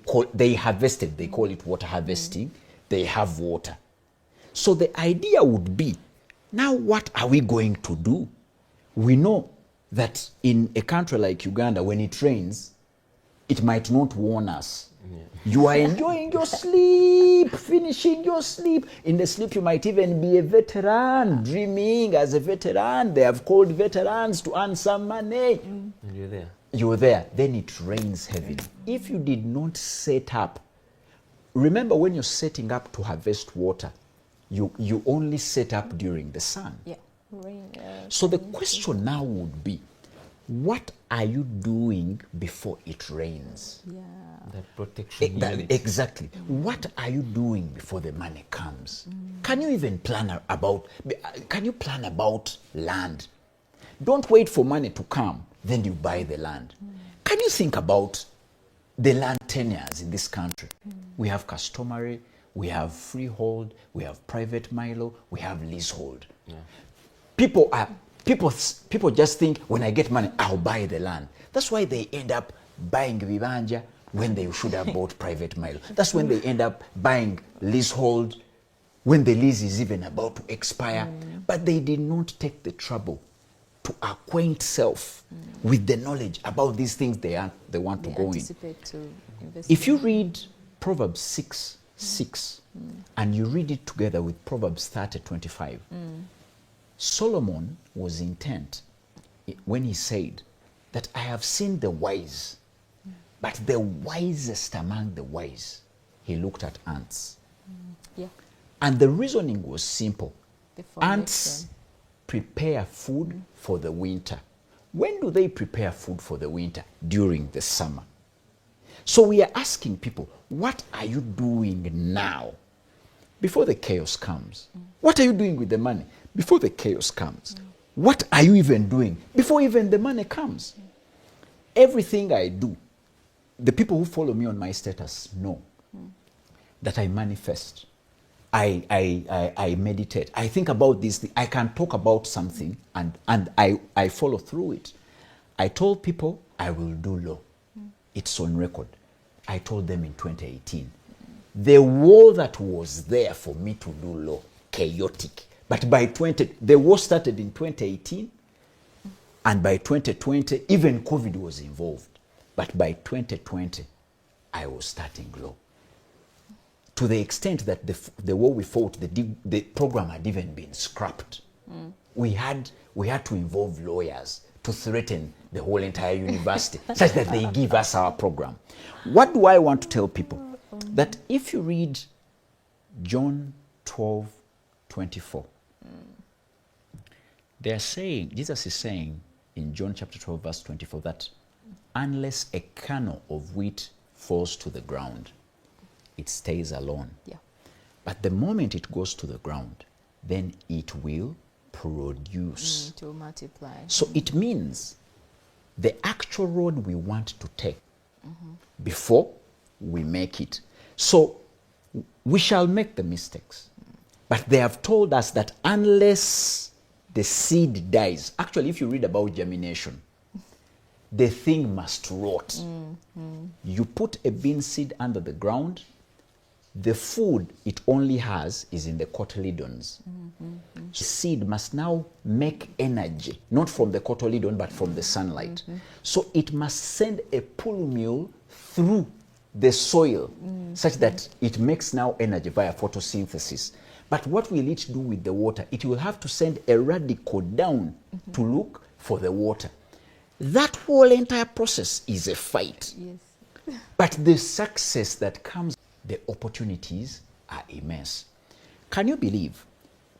harvested, they call it water harvesting, they have water. So the idea would be, now what are we going to do? We know that in a country like Uganda, when it rains, it might not warn us. You are enjoying your sleep, finishing your sleep. In the sleep, you might even be a veteran, dreaming as a veteran. They have called veterans to earn some money. And you're there. You're there. Then it rains heavily. If you did not set up, remember when you're setting up to harvest water, you only set up during the sun. Yeah. Rain, So the question now would be, what are you doing before it rains? yeah. That protection unit. Exactly. What are you doing before the money comes? Can you even plan about land? Don't wait for money to come, then you buy the land. Can you think about the land tenures in this country? We have customary, we have freehold, we have private milo, we have leasehold. Yeah. People just think, when I get money, I'll buy the land. That's why they end up buying vibanja when they should have bought private mile. That's when they end up buying leasehold when the lease is even about to expire. But they did not take the trouble to acquaint self with the knowledge about these things they want to go in. Anticipate to invest. If you read Proverbs 6:6 and you read it together with Proverbs 30:25, Solomon was intent when he said that I have seen the wise, but the wisest among the wise, he looked at ants. Yeah. And the reasoning was simple. The formation. Ants prepare food for the winter. When do they prepare food for the winter? During the summer. So we are asking people, what are you doing now before the chaos comes? What are you doing with the money before the chaos comes? What are you even doing before even the money comes? Everything I do, the people who follow me on my status know that I manifest. I meditate. I think about this thing. I can talk about something and I follow through it. I told people I will do law. It's on record. I told them in 2018. The war that was there for me to do law, chaotic. But by the war started in 2018, and by 2020, even COVID was involved. But by 2020, I was starting low. To the extent that the war we fought, the program had even been scrapped. We had to involve lawyers to threaten the whole entire university such that they give us our program. What do I want to tell people? That if you read John 12:24, they're saying, Jesus is saying in John chapter 12 verse 24 that unless a kernel of wheat falls to the ground, it stays alone. Yeah. But the moment it goes to the ground, then it will produce. To multiply. So it means the actual road we want to take before we make it. So we shall make the mistakes. But they have told us that unless the seed dies, actually if you read about germination, the thing must rot. You put a bean seed under the ground, the food it only has is in the cotyledons. So seed must now make energy, not from the cotyledon, but from the sunlight. So it must send a pull mule through the soil such that it makes now energy via photosynthesis. But what will it do with the water? It will have to send a radical down to look for the water. That whole entire process is a fight. Yes. But the success that comes, the opportunities are immense. Can you believe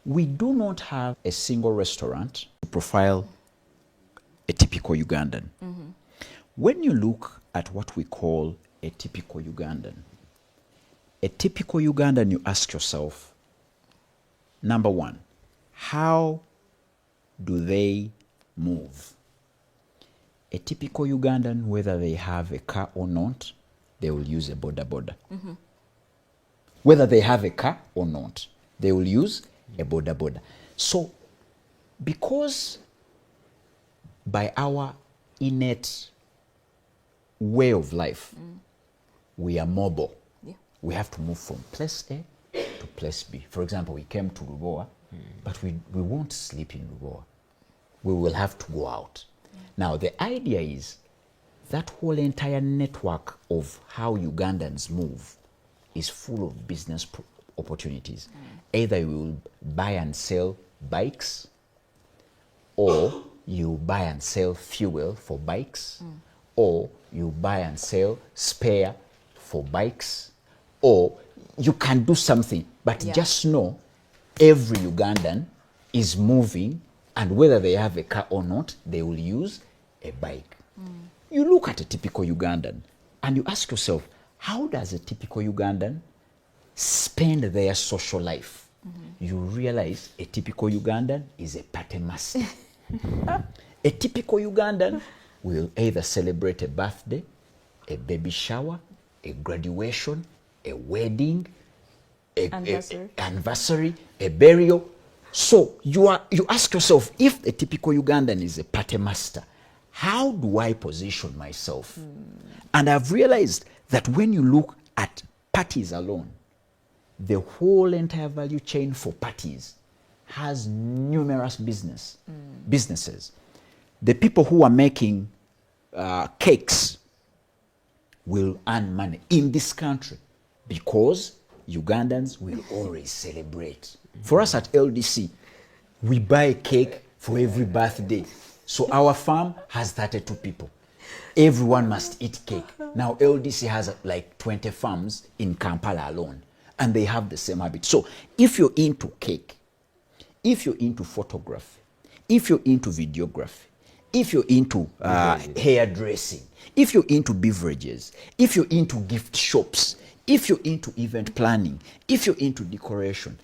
we do not have a single restaurant to profile a typical Ugandan? When you look at what we call a typical Ugandan, you ask yourself, number one, how do they move? A typical Ugandan, whether they have a car or not, they will use a boda. Whether they have a car or not, they will use a boda. So, because by our innate way of life, we are mobile. Yeah. We have to move from place A to place B. For example, we came to Lubowa, but we won't sleep in Lubowa. We will have to go out. Now, the idea is that whole entire network of how Ugandans move is full of business opportunities. Either you will buy and sell bikes, or you buy and sell fuel for bikes, or you buy and sell spare for bikes, or you can do something. But just know every Ugandan is moving, and whether they have a car or not, they will use a bike. You look at a typical Ugandan and you ask yourself, how does a typical Ugandan spend their social life? You realize a typical Ugandan is a party master. A typical Ugandan will either celebrate a birthday, a baby shower, a graduation, a wedding, anniversary, a burial. So you ask yourself, if a typical Ugandan is a party master, how do I position myself? And I've realized that when you look at parties alone, the whole entire value chain for parties has numerous businesses. The people who are making cakes will earn money in this country because Ugandans will always celebrate. For us at LDC, we buy cake for every birthday. So our farm has 32 people. Everyone must eat cake. Now LDC has like 20 farms in Kampala alone, and they have the same habit. So if you're into cake, if you're into photography, if you're into videography, if you're into hairdressing, if you're into beverages, if you're into gift shops, if you're into event planning, if you're into decoration,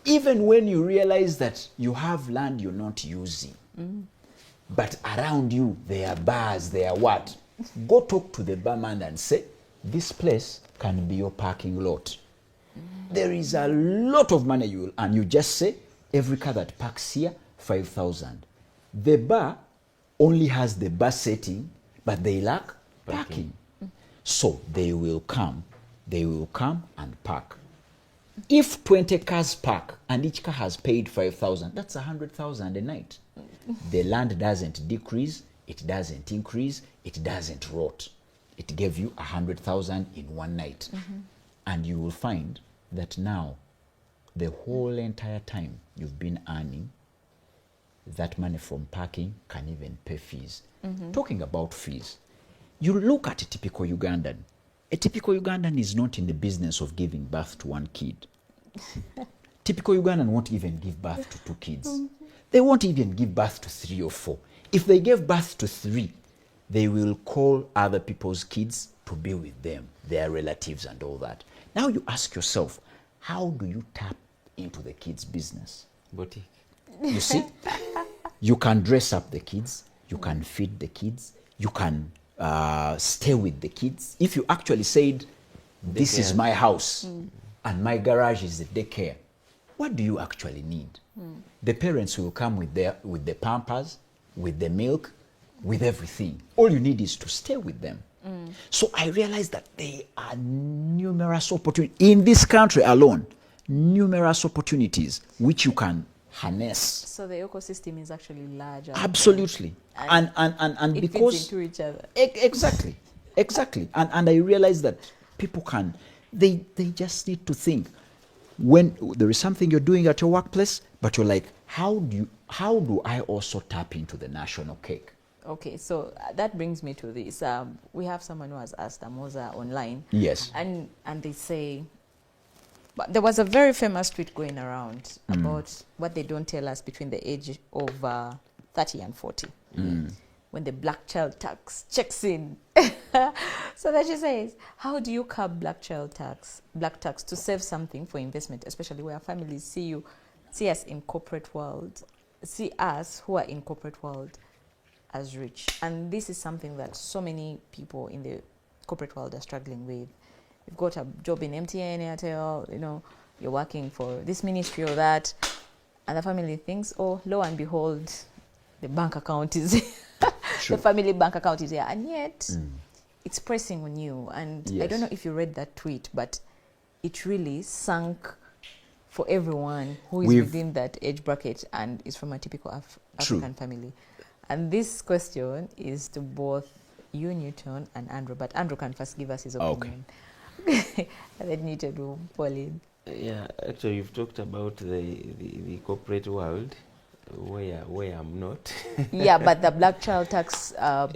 even when you realize that you have land you're not using, but around you there are bars, there are what? Go talk to the barman and say, this place can be your parking lot. There is a lot of money you will earn. You just say, every car that parks here, 5,000. The bar only has the bar setting, but they lack parking. So they will come and park. If 20 cars park and each car has paid 5,000, that's 100,000 a night. The land doesn't decrease, it doesn't increase, it doesn't rot. it gave you 100,000 in one night. And you will find that now, the whole entire time you've been earning, that money from parking can even pay fees. Talking about fees, you look at a typical Ugandan. A typical Ugandan is not in the business of giving birth to one kid. Typical Ugandan won't even give birth to 2 kids. They won't even give birth to 3 or 4. If they gave birth to 3, they will call other people's kids to be with them, their relatives and all that. Now you ask yourself, how do you tap into the kids' business? Boutique. You see, you can dress up the kids, you can feed the kids, you can stay with the kids. If you actually said, this is my house and my garage is the daycare, what do you actually need? The parents will come with the pampers, with the milk, with everything. All you need is to stay with them. So I realized that there are numerous opportunities in this country alone, numerous opportunities which you can harness. So the ecosystem is actually larger. Absolutely. And it because fits into each other. Exactly. And I realized that people can, they just need to think, when there is something you're doing at your workplace, but you're like, how do I also tap into the national cake? Okay, so that brings me to this. We have someone who has asked Amoza online. Yes. And they say, but there was a very famous tweet going around about what they don't tell us between the age of 30 and 40. When the black child tax checks in. So that she says, how do you curb black tax to save something for investment, especially where families see us in corporate world, see us who are in corporate world as rich. And this is something that so many people in the corporate world are struggling with. You've got a job in MTN, Airtel, you're working for this ministry or that, and the family thinks, oh, lo and behold, the bank account is the family bank account is here, and yet it's pressing on you. And I don't know if you read that tweet, but it really sunk for everyone who is within that age bracket and is from a typical African family. And this question is to both you, Newton, and Andrew. But Andrew can first give us his opinion. Okay. And then Newton will fall in. Yeah, actually, you've talked about the corporate world, where I'm not. Yeah, but the black child tax, I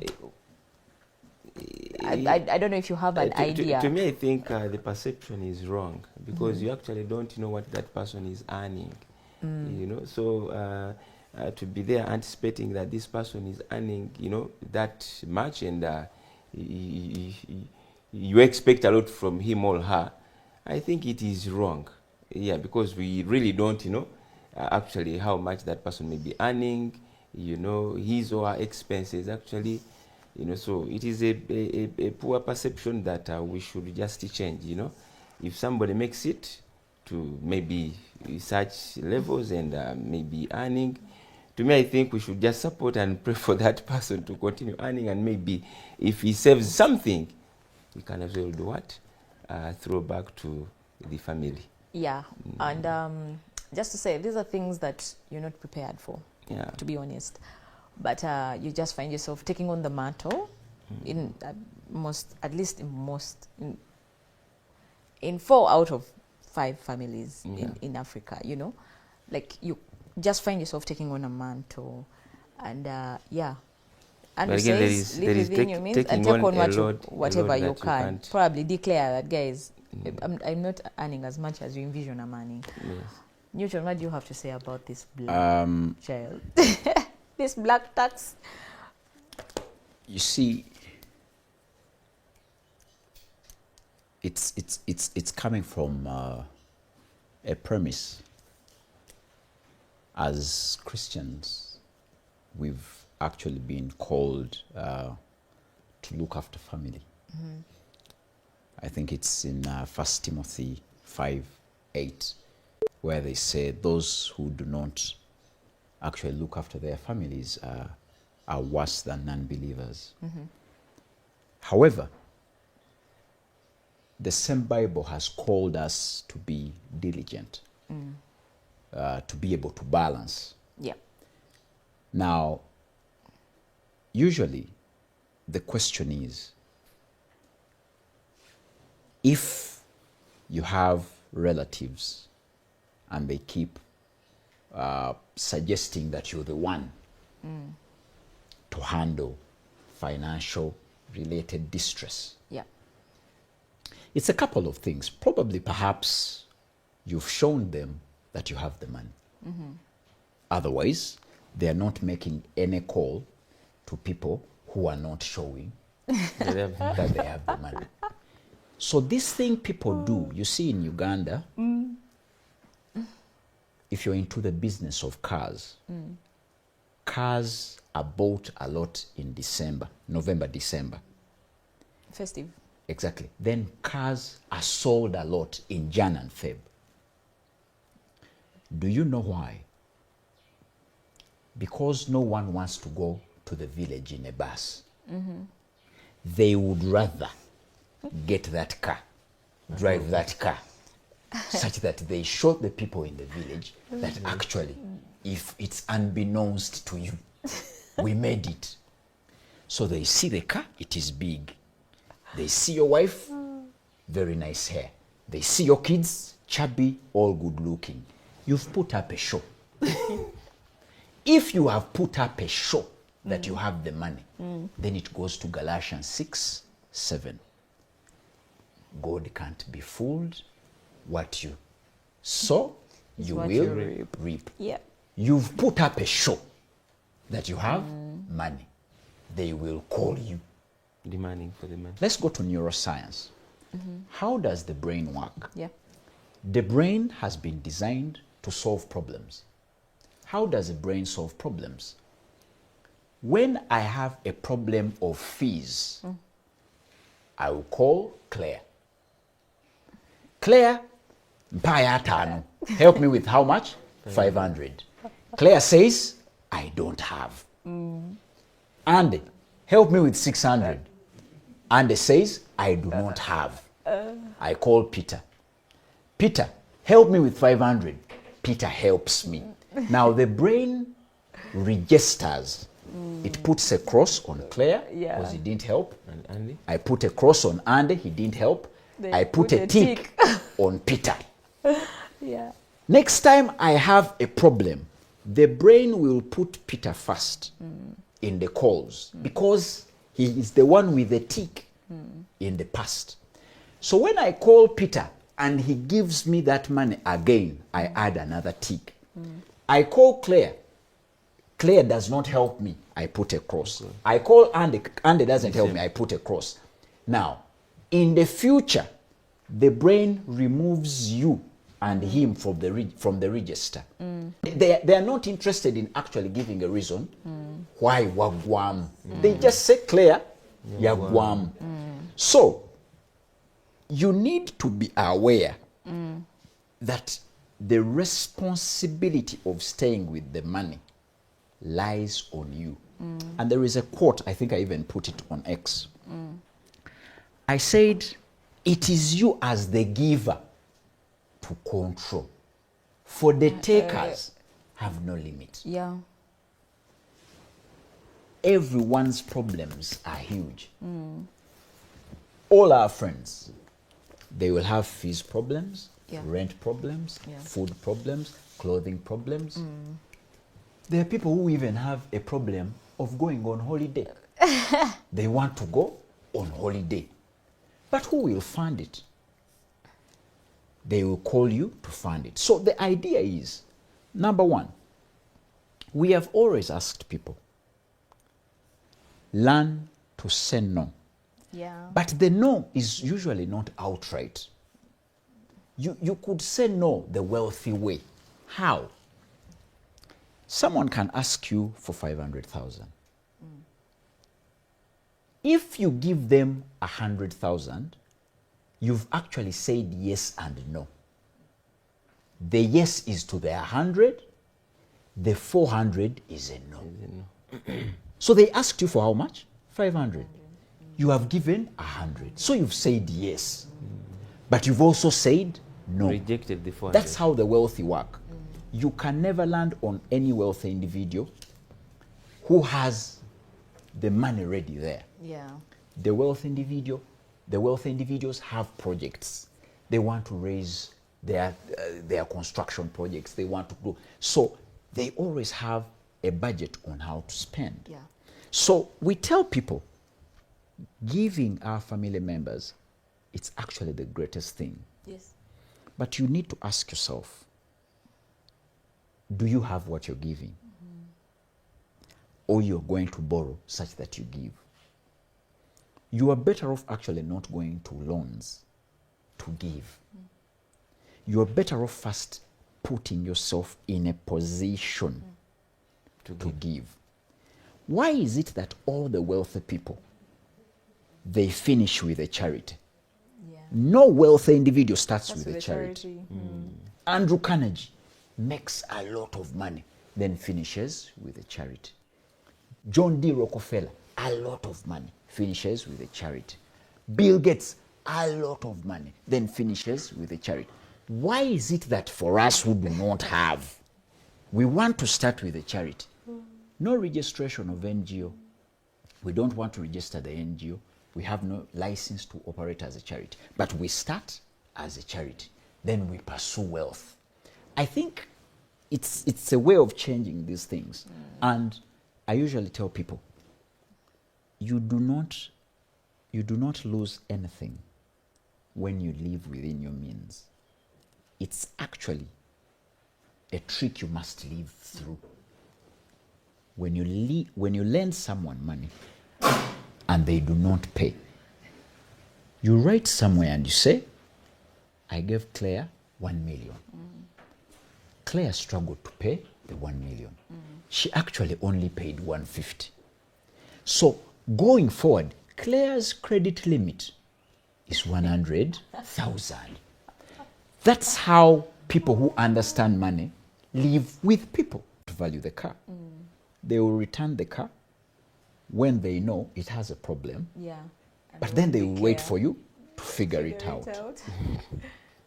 don't know if you have an idea. To me, I think the perception is wrong, because you actually don't know what that person is earning. So to be there anticipating that this person is earning, that much, and you expect a lot from him or her, I think it is wrong. Yeah, because we really don't, actually how much that person may be earning, his or her expenses actually, so it is a poor perception that we should just change, If somebody makes it to maybe such levels and maybe earning, to me, I think we should just support and pray for that person to continue earning, and maybe if he saves something, he can as well do what? Throw back to the family. Yeah. And just to say, these are things that you're not prepared for, to be honest. But you just find yourself taking on the mantle in in 4 out of 5 families in Africa, like you just find yourself taking on a mantle, and and again, says, live within your means and take on whatever you can. Probably declare that, guys, I'm not earning as much as you envision I'm earning. Yes. Newton, what do you have to say about this black child? This black tax? You see, it's coming from a premise. As Christians, we've actually been called to look after family. I think it's in 1 Timothy 5:8, where they say those who do not actually look after their families are worse than non-believers. However, the same Bible has called us to be diligent, to be able to balance. Yeah. Now, usually the question is, if you have relatives and they keep suggesting that you're the one to handle financial related distress, Yeah. it's a couple of things. Probably, perhaps, you've shown them that you have the money. Otherwise, they are not making any call to people who are not showing that they have the money. So this thing people do, you see in Uganda, if you're into the business of cars, cars are bought a lot in December, November, December. Festive. Exactly. Then cars are sold a lot in Jan and Feb. Do you know why? Because no one wants to go to the village in a bus. They would rather get that car, drive that car, such that they show the people in the village that actually, if it's unbeknownst to you, we made it. So they see the car, it is big. They see your wife, very nice hair. They see your kids, chubby, all good looking. You've put up a show. If you have put up a show that you have the money, then it goes to Galatians 6:7. God can't be fooled. What you sow, you what will you reap. Yeah. You've put up a show that you have money. They will call you. Demanding for the money. Let's go to neuroscience. How does the brain work? Yeah. The brain has been designed to solve problems. How does the brain solve problems? When I have a problem of fees, I will call Claire. Claire, mpaya atano. Help me with how much? 500. Claire says, I don't have. Andy, help me with 600. Andy says, I do not have. I call Peter. Peter, help me with 500. Peter helps me. Now the brain registers. It puts a cross on Claire Yeah. because he didn't help. And Andy? I put a cross on Andy, he didn't help. They I put a tick on Peter. Yeah. Next time I have a problem, the brain will put Peter first in the calls because he is the one with the tick in the past. So when I call Peter and he gives me that money again, I add another tick. I call Claire. Claire does not help me. I put a cross. I call Andy. Andy doesn't help me. I put a cross. Now, in the future, the brain removes you and him from the register. They are not interested in actually giving a reason why wagwam. They just say Claire, yagwam. So, you need to be aware that the responsibility of staying with the money lies on you. And there is a quote, I think I even put it on X. I said, it is you as the giver to control. For the takers have no limit. Yeah. Everyone's problems are huge. All our friends, they will have fees problems, Yeah. rent problems, Yeah. food problems, clothing problems. There are people who even have a problem of going on holiday. They want to go on holiday. But who will fund it? They will call you to fund it. So the idea is, number one, we have always asked people, learn to say no. Yeah. But the no is usually not outright. You could say no the wealthy way. How? Someone can ask you for 500,000. If you give them 100,000, you've actually said yes and no. The yes is to the 100, the 400 is a no. So they asked you for how much? 500. You have given 100. So you've said yes. But you've also said no. Rejected the 400. That's how the wealthy work. You can never land on any wealthy individual who has the money ready there. Yeah. The wealthy individual The wealthy individuals have projects. They want to raise their construction projects. They want to grow. So they always have a budget on how to spend. Yeah. So we tell people, giving our family members, it's actually the greatest thing. Yes. But you need to ask yourself, do you have what you're giving? Or you're going to borrow such that you give? You are better off actually not going to loans to give. You are better off first putting yourself in a position to give. Why is it that all the wealthy people, they finish with a charity? Yeah. No wealthy individual starts That's with a charity. Mm. Andrew Carnegie makes a lot of money, then finishes with a charity. John D. Rockefeller, a lot of money, finishes with a charity. Bill Gates, a lot of money, then finishes with a charity. Why is it that for us who do not have, we want to start with a charity? No registration of NGO. We don't want to register the NGO. We have no license to operate as a charity. But we start as a charity. Then we pursue wealth. I think it's a way of changing these things. And I usually tell people, you do not lose anything when you live within your means. It's actually a trick you must live through. When you lend someone money and they do not pay, you write somewhere and you say, I gave Claire 1 million. Claire struggled to pay the 1 million. She actually only paid 150. So going forward, Claire's credit limit is 100,000. That's how people who understand money live with people to value the car. They will return the car when they know it has a problem. Yeah. But then they will wait for you to figure it out.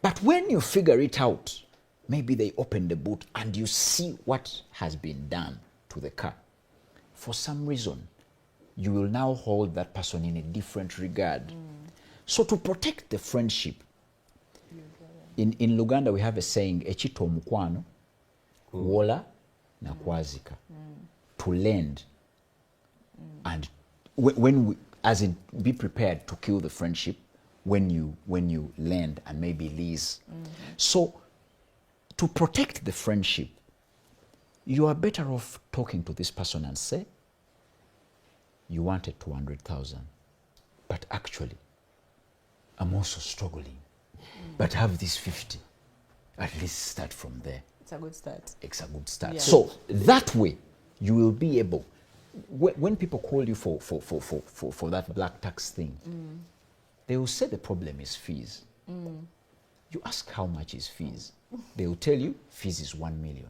But when you figure it out, maybe they open the boot and you see what has been done to the car. For some reason, you will now hold that person in a different regard. So to protect the friendship, in Luganda we have a saying, echito omukwano, wola na kwazika. To lend and when we, as in be prepared to kill the friendship when you lend and maybe lease. So to protect the friendship, you are better off talking to this person and say, you wanted 200,000, but actually I'm also struggling, but have this 50. At least start from there. It's a good start. It's a good start. Yeah. So that way, you will be able, when people call you for that black tax thing, they will say the problem is fees. You ask how much is fees. They will tell you fees is 1 million.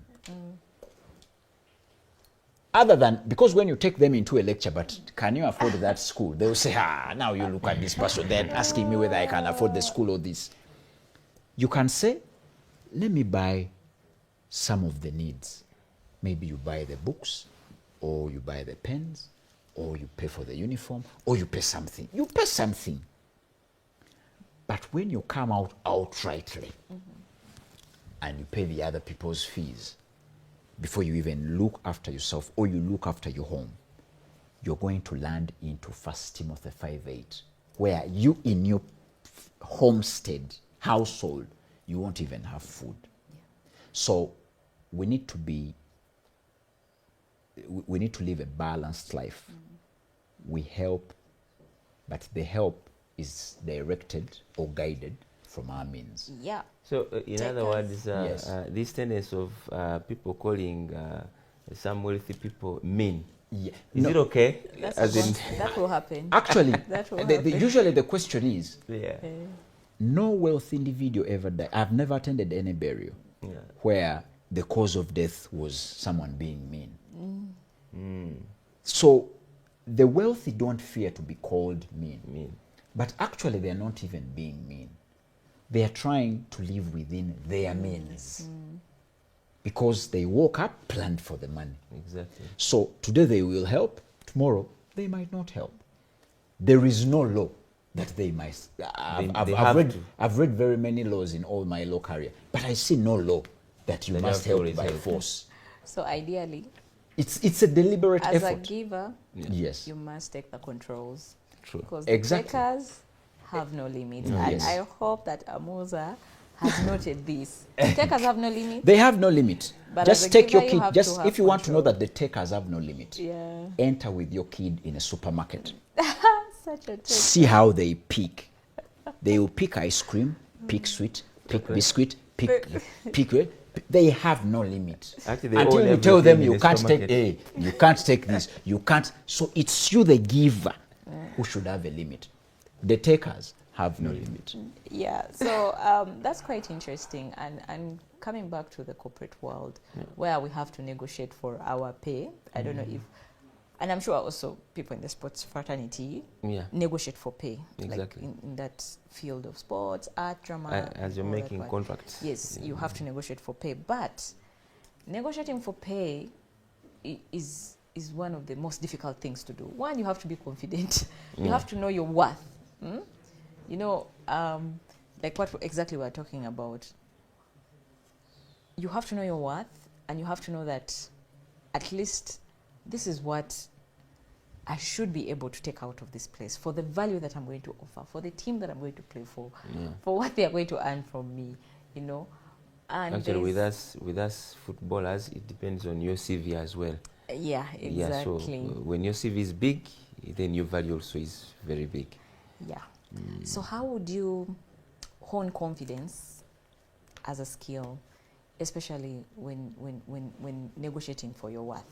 Other than, because when you take them into a lecture, but can you afford that school? They will say, now you look at this person, they're asking me whether I can afford the school or this. You can say, let me buy some of the needs. Maybe you buy the books, or you buy the pens, or you pay for the uniform, or you pay something. You pay something. But when you come out outrightly, and you pay the other people's fees, before you even look after yourself, or you look after your home, you're going to land into 1 Timothy 5:8, where you in your homestead, household, you won't even have food. So we need to live a balanced life. We help, but the help is directed or guided from our means. Yeah. So in other words, Yes. this tendency of people calling some wealthy people mean. Yeah. Is it okay? That will happen. Actually, That will happen. usually the question is, Yeah. no wealthy individual ever died. I've never attended any burial where the cause of death was someone being mean. So the wealthy don't fear to be called mean. But actually they're not even being mean. They are trying to live within their means. Because they woke up, planned for the money. Exactly. So today they will help, tomorrow they might not help. There is no law that they might. They have to. I've read very many laws in all my law career, but I see no law that you They must have to help by always help. force. So ideally, It's a deliberate as a effort. giver, Yes. you must take the controls. True. Because Exactly. the takers have no limit. No, And yes. I hope that Amuza has noted this. Takers have no limit. They have no limit. But as Just a take your giver, you kid. have Just to have if you want to know control. that the takers have no limit, Yeah. enter with your kid in a supermarket. Such a take. See how they pick. They will pick ice cream, pick sweet, pick biscuit, pick. They have no limit. Actually, they Until own you tell them everything in you the can't take supermarket. you can't take this, you can't. So it's you, the giver, who should have a limit. The takers have no limit. Yeah, so that's quite interesting. And coming back to the corporate world, where we have to negotiate for our pay, I don't know if, and I'm sure also people in the sports fraternity Yeah. negotiate for pay, Exactly. like in that field of sports, art, drama. As you're all that making one. contracts. Yes, you have to negotiate for pay, but negotiating for pay is one of the most difficult things to do. One, you have to be confident. You have to know your worth. You know, like what exactly we're talking about. You have to know your worth, and you have to know that at least this is what I should be able to take out of this place for the value that I'm going to offer, for the team that I'm going to play for what they are going to earn from me, you know. And Actually, with us footballers, it depends on your CV as well. yeah, exactly. Yeah, so when your CV is big, then your value also is very big. Yeah. So how would you hone confidence as a skill, especially when negotiating for your worth?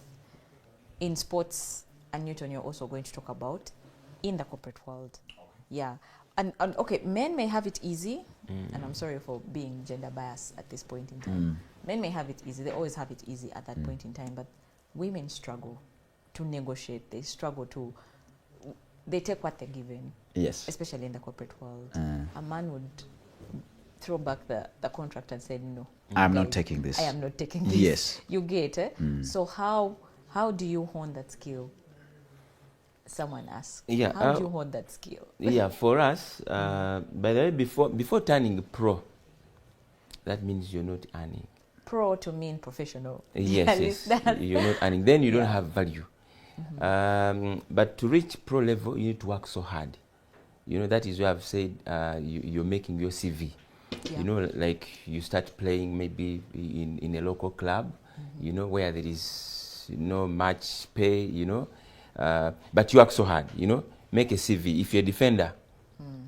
In sports, and Newton, you're also going to talk about in the corporate world. Yeah. And okay, men may have it easy, and I'm sorry for being gender biased at this point in time. Men may have it easy. They always have it easy at that point in time, but women struggle to negotiate. They struggle to, they take what they're given. Yes. Especially in the corporate world. A man would throw back the contract and say, no. I'm not guys, taking this. I am not taking this. Yes. You get it? So how do you hone that skill? Someone asked. Yeah, How do you hone that skill? Yeah, for us, by the way, before turning pro, that means you're not earning. Pro to mean professional. Yes, you're not earning. Then you don't have value. But to reach pro level, you need to work so hard. You know, that is why I've said you're making your CV. Yeah. You know, like you start playing maybe in a local club, you know, where there is no much pay, you know. But you work so hard, you know, make a CV. If you're a defender,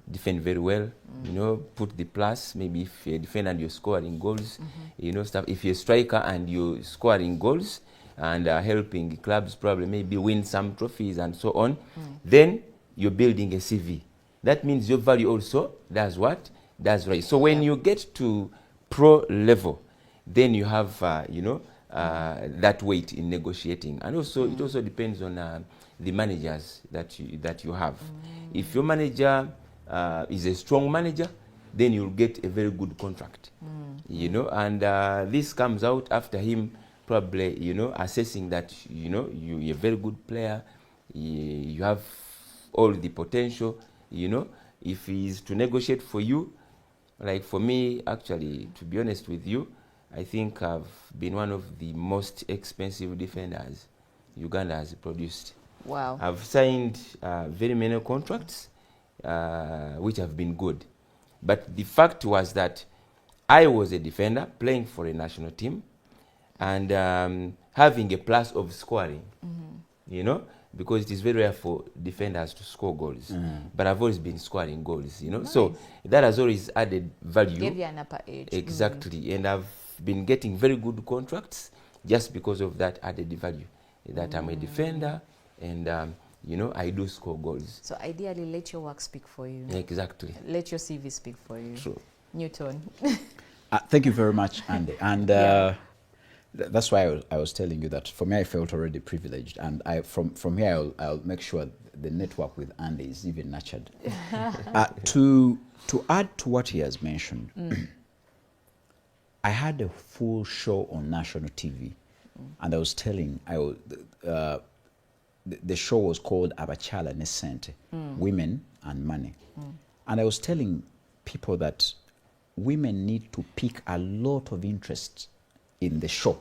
defend very well, you know, put the plus. Maybe if you're a defender and you're scoring goals, you know, stuff. If you're a striker and you're scoring goals and helping clubs probably maybe win some trophies and so on, then you're building a CV. That means your value also does what? Does right. So when you get to pro level, then you have, you know, that weight in negotiating. And also, it also depends on the managers that you have. If your manager is a strong manager, then you'll get a very good contract. You know, and this comes out after him probably, you know, assessing that, you know, you're a very good player, you have all the potential, you know. If he's to negotiate for you, like for me, actually, to be honest with you, I think I've been one of the most expensive defenders Uganda has produced. Wow. I've signed very many contracts, which have been good. But the fact was that I was a defender playing for a national team and having a plus of scoring, you know, because it is very rare for defenders to score goals. But I've always been scoring goals, you know. Nice. So that has always added value. Give you an upper edge. Exactly. And I've been getting very good contracts just because of that added value. That I'm a defender and, you know, I do score goals. So ideally, let your work speak for you. Exactly. Let your CV speak for you. True. Newton. Thank you very much, Andy. And Yeah. that's why I was telling you that for me, I felt already privileged. And from here, I'll make sure the network with Andy is even nurtured. To add to what he has mentioned, I had a full show on national TV. And I was telling, the show was called Abachala Nesente, Women and money. And I was telling people that women need to pick a lot of interest in the show,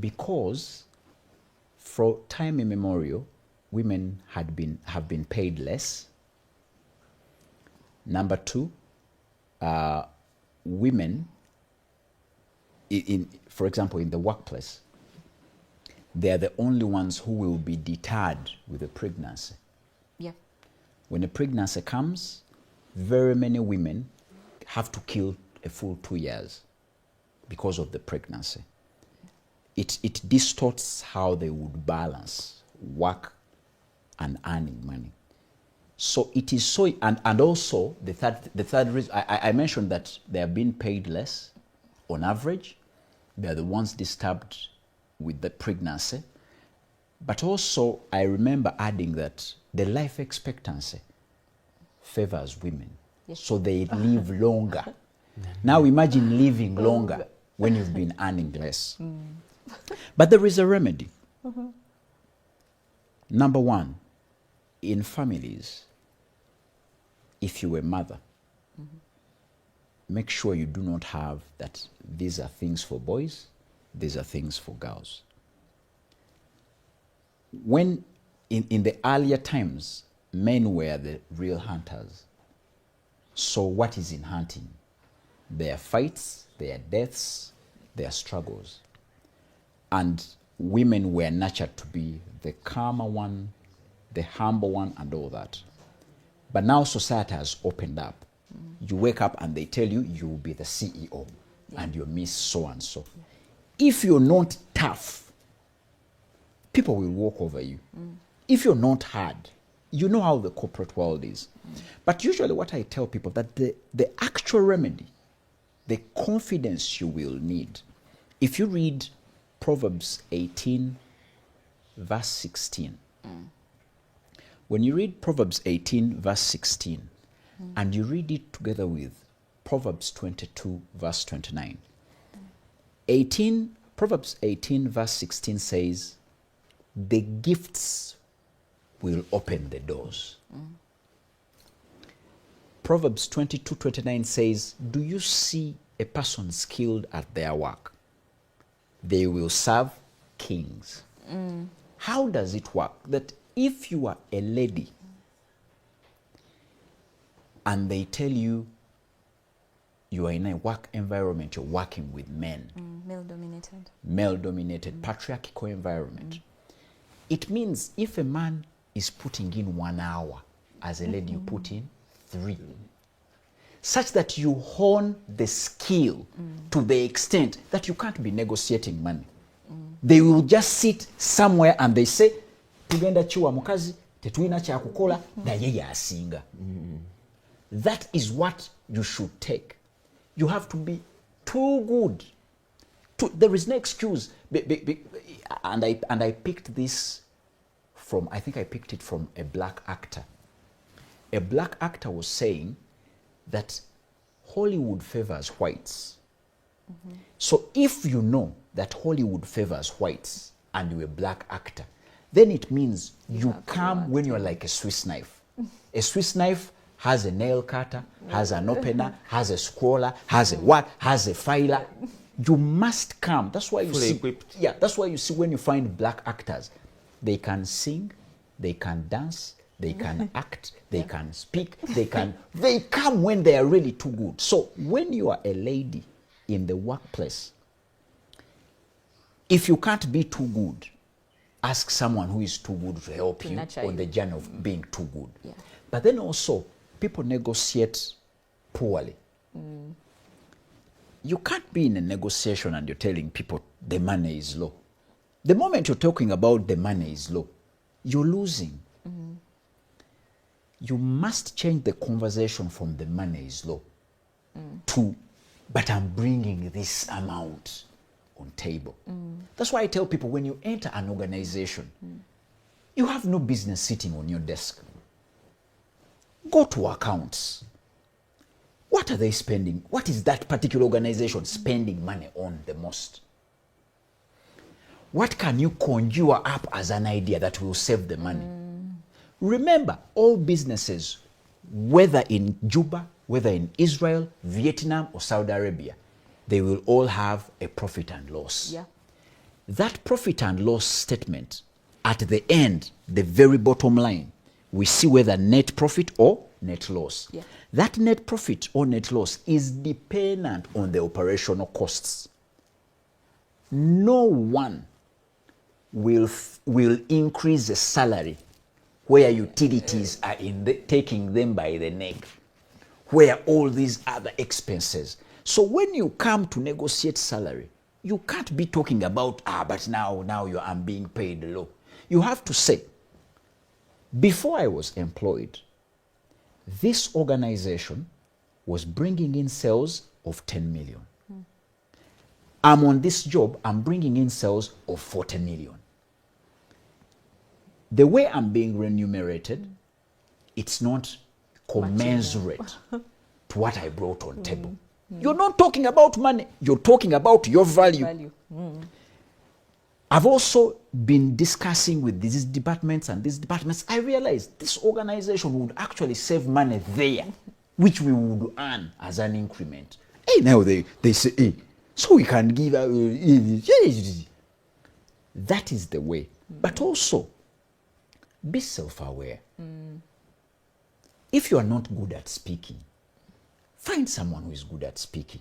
because for time immemorial, women have been paid less. Number two, women, for example, in the workplace, they are the only ones who will be deterred with a pregnancy. Yeah. When a pregnancy comes, very many women have to kill a full 2 years because of the pregnancy. It distorts how they would balance work and earning money. So it is so, and also the third reason, I mentioned that they are being paid less on average. They are the ones disturbed with the pregnancy. But also I remember adding that the life expectancy favors women. Yes. So they live longer. Now imagine living longer when you've been earning less. But there is a remedy. Number one, in families, if you're a mother, make sure you do not have that these are things for boys, these are things for girls. When in the earlier times, men were the real hunters. So what is in hunting? There are fights, there are deaths, there are struggles. And women were nurtured to be the calmer one, the humble one, and all that. But now society has opened up. You wake up and they tell you you will be the CEO and you're Miss so-and-so. If you're not tough, people will walk over you. If you're not hard, you know how the corporate world is. But usually what I tell people, that the actual remedy, the confidence you will need, if you read Proverbs 18, verse 16, when you read Proverbs 18, verse 16, and you read it together with Proverbs 22, verse 29, Proverbs 18, verse 16 says, the gifts will open the doors. Proverbs 22, 29 says, do you see a person skilled at their work? They will serve kings. How does it work? That if you are a lady and they tell you you are in a work environment, you're working with men, male-dominated, patriarchal environment, it means if a man is putting in 1 hour, as a lady you put in 3, such that you hone the skill to the extent that you can't be negotiating money. They will just sit somewhere and they say, tugenda chiwa mukazi, tetuina cha kukola, na yeye asinga. That is what you should take. You have to be too good. There is no excuse. And I picked this from, I think I picked it from a black actor. A black actor was saying that Hollywood favors whites. So if you know that Hollywood favors whites and you're a black actor, then it means you come when you're like a Swiss knife. A Swiss knife has a nail cutter, has an opener, has a scroller, has a what, has a filer. You must come. That's why you fully see, equipped. yeah, that's why you see when you find black actors, they can sing, they can dance, they can act, they can speak, they come when they are really too good. So when you are a lady in the workplace, if you can't be too good, ask someone who is too good to help you on the journey of being too good. Yeah. But then also, people negotiate poorly. You can't be in a negotiation and you're telling people the money is low. The moment you're talking about the money is low, you're losing. You must change the conversation from the money is low to, but I'm bringing this amount on table. That's why I tell people, when you enter an organization, you have no business sitting on your desk. Go to accounts. What are they spending? What is that particular organization spending money on the most? What can you conjure up as an idea that will save the money? Remember, all businesses, whether in Juba, whether in Israel, Vietnam, or Saudi Arabia, they will all have a profit and loss. Yeah. That profit and loss statement, at the end, the very bottom line, we see whether net profit or net loss. Yeah. That net profit or net loss is dependent on the operational costs. No one will increase the salary where utilities are taking them by the neck, where all these other expenses. So when you come to negotiate salary, you can't be talking about, but now I'm being paid low. You have to say, before I was employed, this organization was bringing in sales of 10 million. I'm on this job, I'm bringing in sales of 40 million. The way I'm being remunerated, it's not commensurate to what I brought on table. You're not talking about money, you're talking about your value. I've also been discussing with these departments and these departments. I realized this organization would actually save money there, which we would earn as an increment. Hey, now they say, hey, so we can give out. That is the way. But also, be self-aware. If you are not good at speaking, find someone who is good at speaking.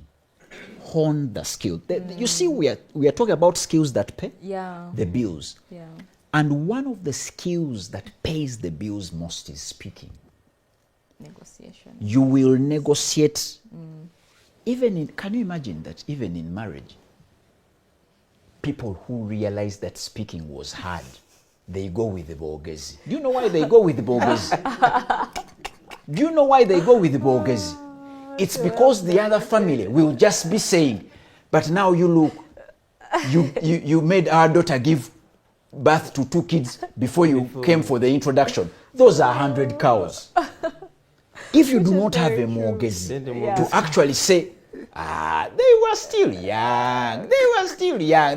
Hone the skill. You see, we are talking about skills that pay the bills. Yeah. And one of the skills that pays the bills most is speaking. Negotiation. You will negotiate. Can you imagine that even in marriage, people who realize that speaking was hard, they go with the bogezi. Do you know why they go with the bogezi? Do you know why they go with the bogezi? It's because the other family will just be saying, but now you look, you made our daughter give birth to 2 kids before you came for the introduction. Those are 100 cows. If you do not have a mortgage to actually say, they were still young.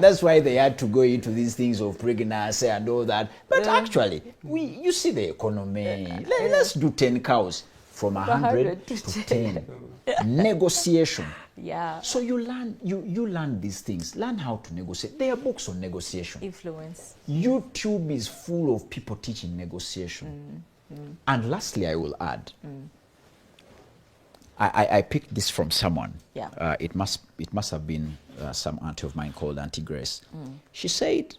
That's why they had to go into these things of pregnancy and all that. But actually, you see the economy. Let's do 10 cows from 100 to 10. Negotiation. Yeah. So you learn these things. Learn how to negotiate. There are books on negotiation. Influence. YouTube is full of people teaching negotiation. And lastly, I will add, I picked this from someone. Yeah. It must have been some auntie of mine called Auntie Grace. She said,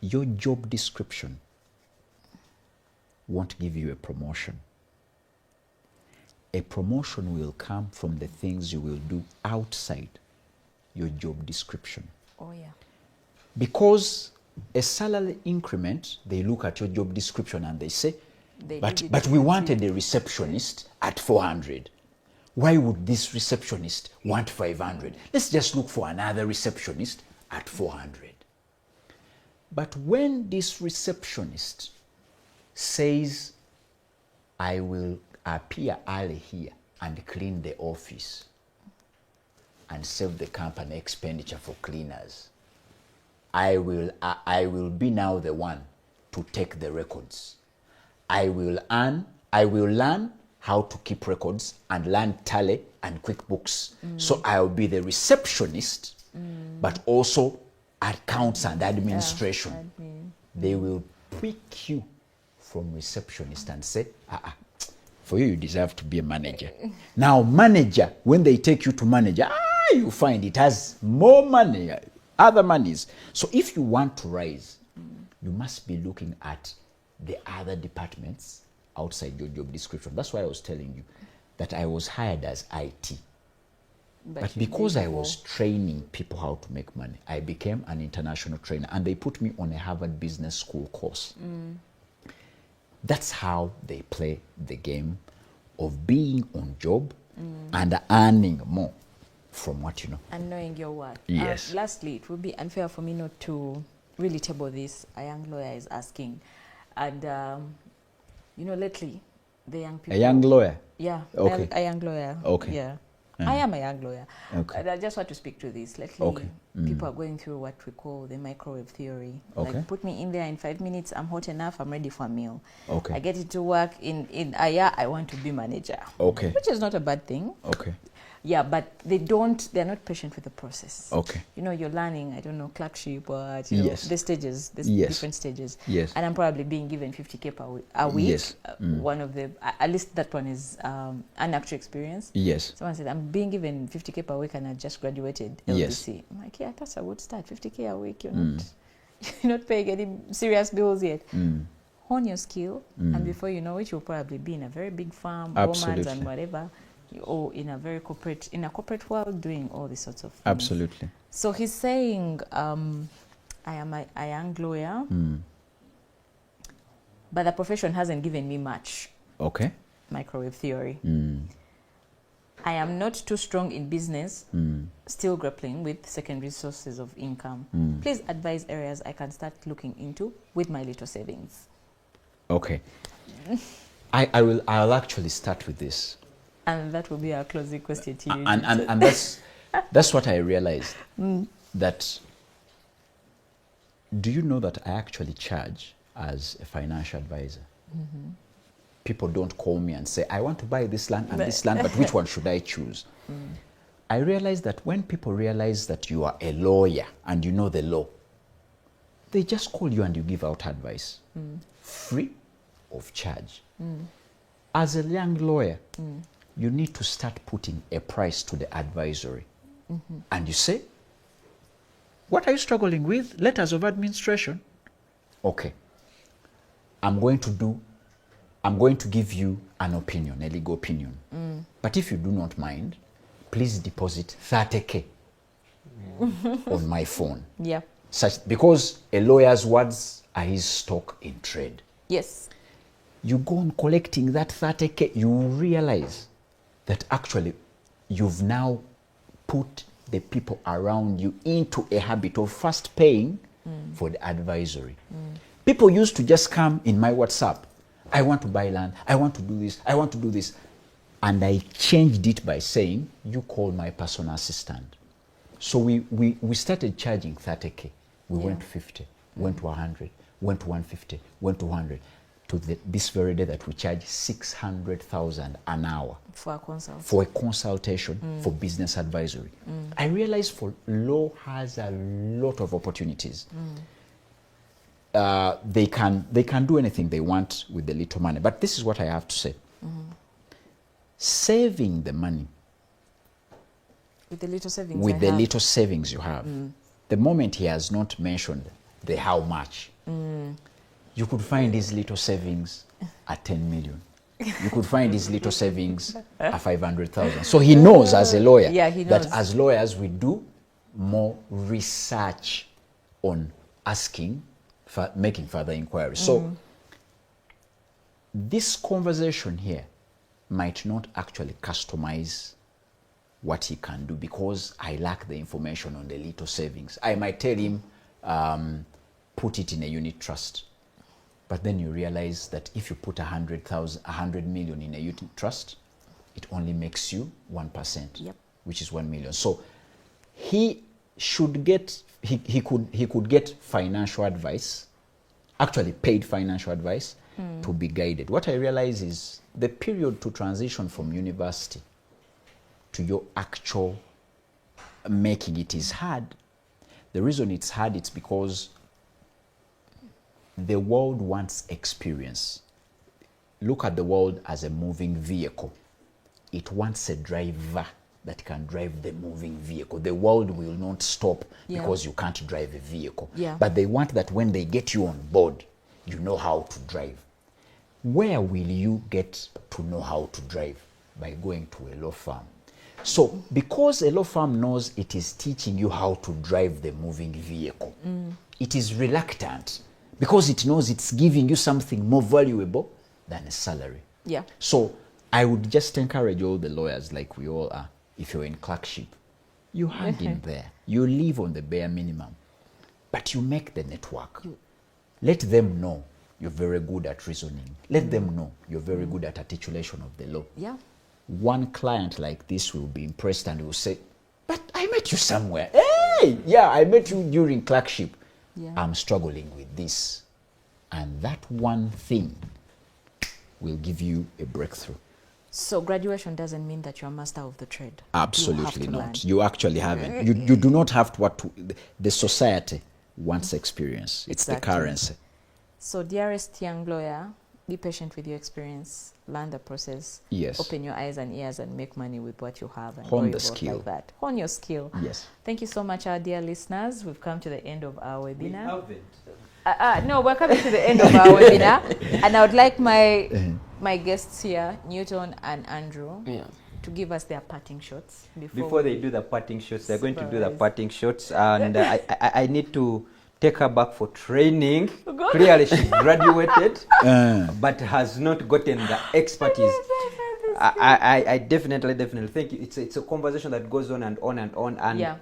your job description won't give you a promotion. A promotion will come from the things you will do outside your job description. Oh, yeah. Because a salary increment, they look at your job description and they say, but we wanted a receptionist at 400. Why would this receptionist want 500? Let's just look for another receptionist at 400. But when this receptionist says, I will appear early here and clean the office and save the company expenditure for cleaners, I will be now the one to take the records. I will learn how to keep records and learn Tally and QuickBooks. So I'll be the receptionist, but also accounts and administration. They will pick you from receptionist and say, for you deserve to be a manager. Now manager, when they take you to manager, you find it has more money, other monies. So if you want to rise, you must be looking at the other departments outside your job description. That's why I was telling you that I was hired as IT. But because I was training people how to make money, I became an international trainer and they put me on a Harvard Business School course. That's how they play the game of being on job and earning more from what you know. And knowing your worth. Yes. Lastly, it would be unfair for me not to really table this. A young lawyer is asking. And, lately, the young people... A young lawyer? Yeah, okay. a young lawyer. Okay. Yeah. I am a young lawyer. Okay. And I just want to speak to this. Lately, Okay. people are going through what we call the microwave theory. Okay. Like, put me in there in 5 minutes, I'm hot enough, I'm ready for a meal. Okay. I get it to work in a year, I want to be manager. Okay. Which is not a bad thing. Okay. Yeah, but they're not patient with the process. Okay. You know, you're learning, I don't know, clerkship, but you know, Yes. the stages, the Yes. different stages. Yes. And I'm probably being given 50K a week. Yes. One of the, at least that one is an actual experience. Yes. Someone said, I'm being given 50K per week and I just graduated Yes. LDC. I'm like, yeah, that's a good start. 50K a week, you're not paying any serious bills yet. Hone your skill, and before you know it, you'll probably be in a very big firm, Romans and whatever, or in a corporate world doing all these sorts of things. Absolutely. So he's saying, I am a young lawyer, but the profession hasn't given me much. Okay. Microwave theory. I am not too strong in business, still grappling with secondary sources of income. Please advise areas I can start looking into with my little savings. Okay. I'll actually start with this. And that will be our closing question to you. And that's what I realized. That, do you know that I actually charge as a financial advisor? People don't call me and say, I want to buy this land and this land, but which one should I choose? I realized that when people realize that you are a lawyer and you know the law, they just call you and you give out advice, free of charge. As a young lawyer, you need to start putting a price to the advisory. And you say, what are you struggling with? Letters of administration. Okay. I'm going to give you an opinion, a legal opinion. But if you do not mind, please deposit 30K on my phone. Yeah. Because a lawyer's words are his stock in trade. Yes. You go on collecting that 30K, you realize that actually you've now put the people around you into a habit of first paying for the advisory. People used to just come in my WhatsApp. I want to buy land. I want to do this. I want to do this. And I changed it by saying, you call my personal assistant. So we started charging 30K. We went to 50, went to 100, went to 150, went to 100. To this very day that we charge 600,000 an hour for a consultation for business advisory. I realized for law has a lot of opportunities. They can do anything they want with the little money. But this is what I have to say. Saving the money with the little savings little savings you have. The moment he has not mentioned the how much, you could find his little savings at 10 million. You could find his little savings at 500,000. So he knows as a lawyer that as lawyers we do more research on making further inquiries. So this conversation here might not actually customize what he can do because I lack the information on the little savings. I might tell him, put it in a unit trust. But then you realize that if you put 100 million in a unit trust, it only makes you 1%, which is 1 million. So he should get, he could get financial advice, actually paid financial advice to be guided. What I realize is the period to transition from university to your actual making it is hard. The reason it's hard, it's because the world wants experience. Look at the world as a moving vehicle. It wants a driver that can drive the moving vehicle. The world will not stop because you can't drive a vehicle. But they want that when they get you on board, you know how to drive. Where will you get to know how to drive? By going to a law firm. So because a law firm knows it is teaching you how to drive the moving vehicle, it is reluctant because it knows it's giving you something more valuable than a salary. So I would just encourage all the lawyers, like we all are, if you're in clerkship, you hang in there. You live on the bare minimum, but you make the network. Let them know you're very good at reasoning. Let them know you're very good at articulation of the law. one client like this will be impressed and will say, but I met you somewhere. Hey, yeah, I met you during clerkship. Yeah. I'm struggling with this. And that one thing will give you a breakthrough. So graduation doesn't mean that you're a master of the trade. Absolutely you not. learn. You actually haven't. You do not have the society wants experience. It's the Exactly. currency. So dearest young lawyer, be patient with your experience, learn the process, Yes. open your eyes and ears and make money with what you have and Hone go the about skill. like that. Hone your skill. Yes. Thank you so much, our dear listeners. We've come to the end of our We webinar. haven't. No, we're coming to the end of our webinar, and I would like my guests here, Newton and Andrew, to give us their parting shots Before they do the parting shots, they're going to do the Surprise. parting shots, and I need to take her back for training. God. Clearly, she graduated, but has not gotten the expertise. I definitely think it's a conversation that goes on and on and on, and Yeah.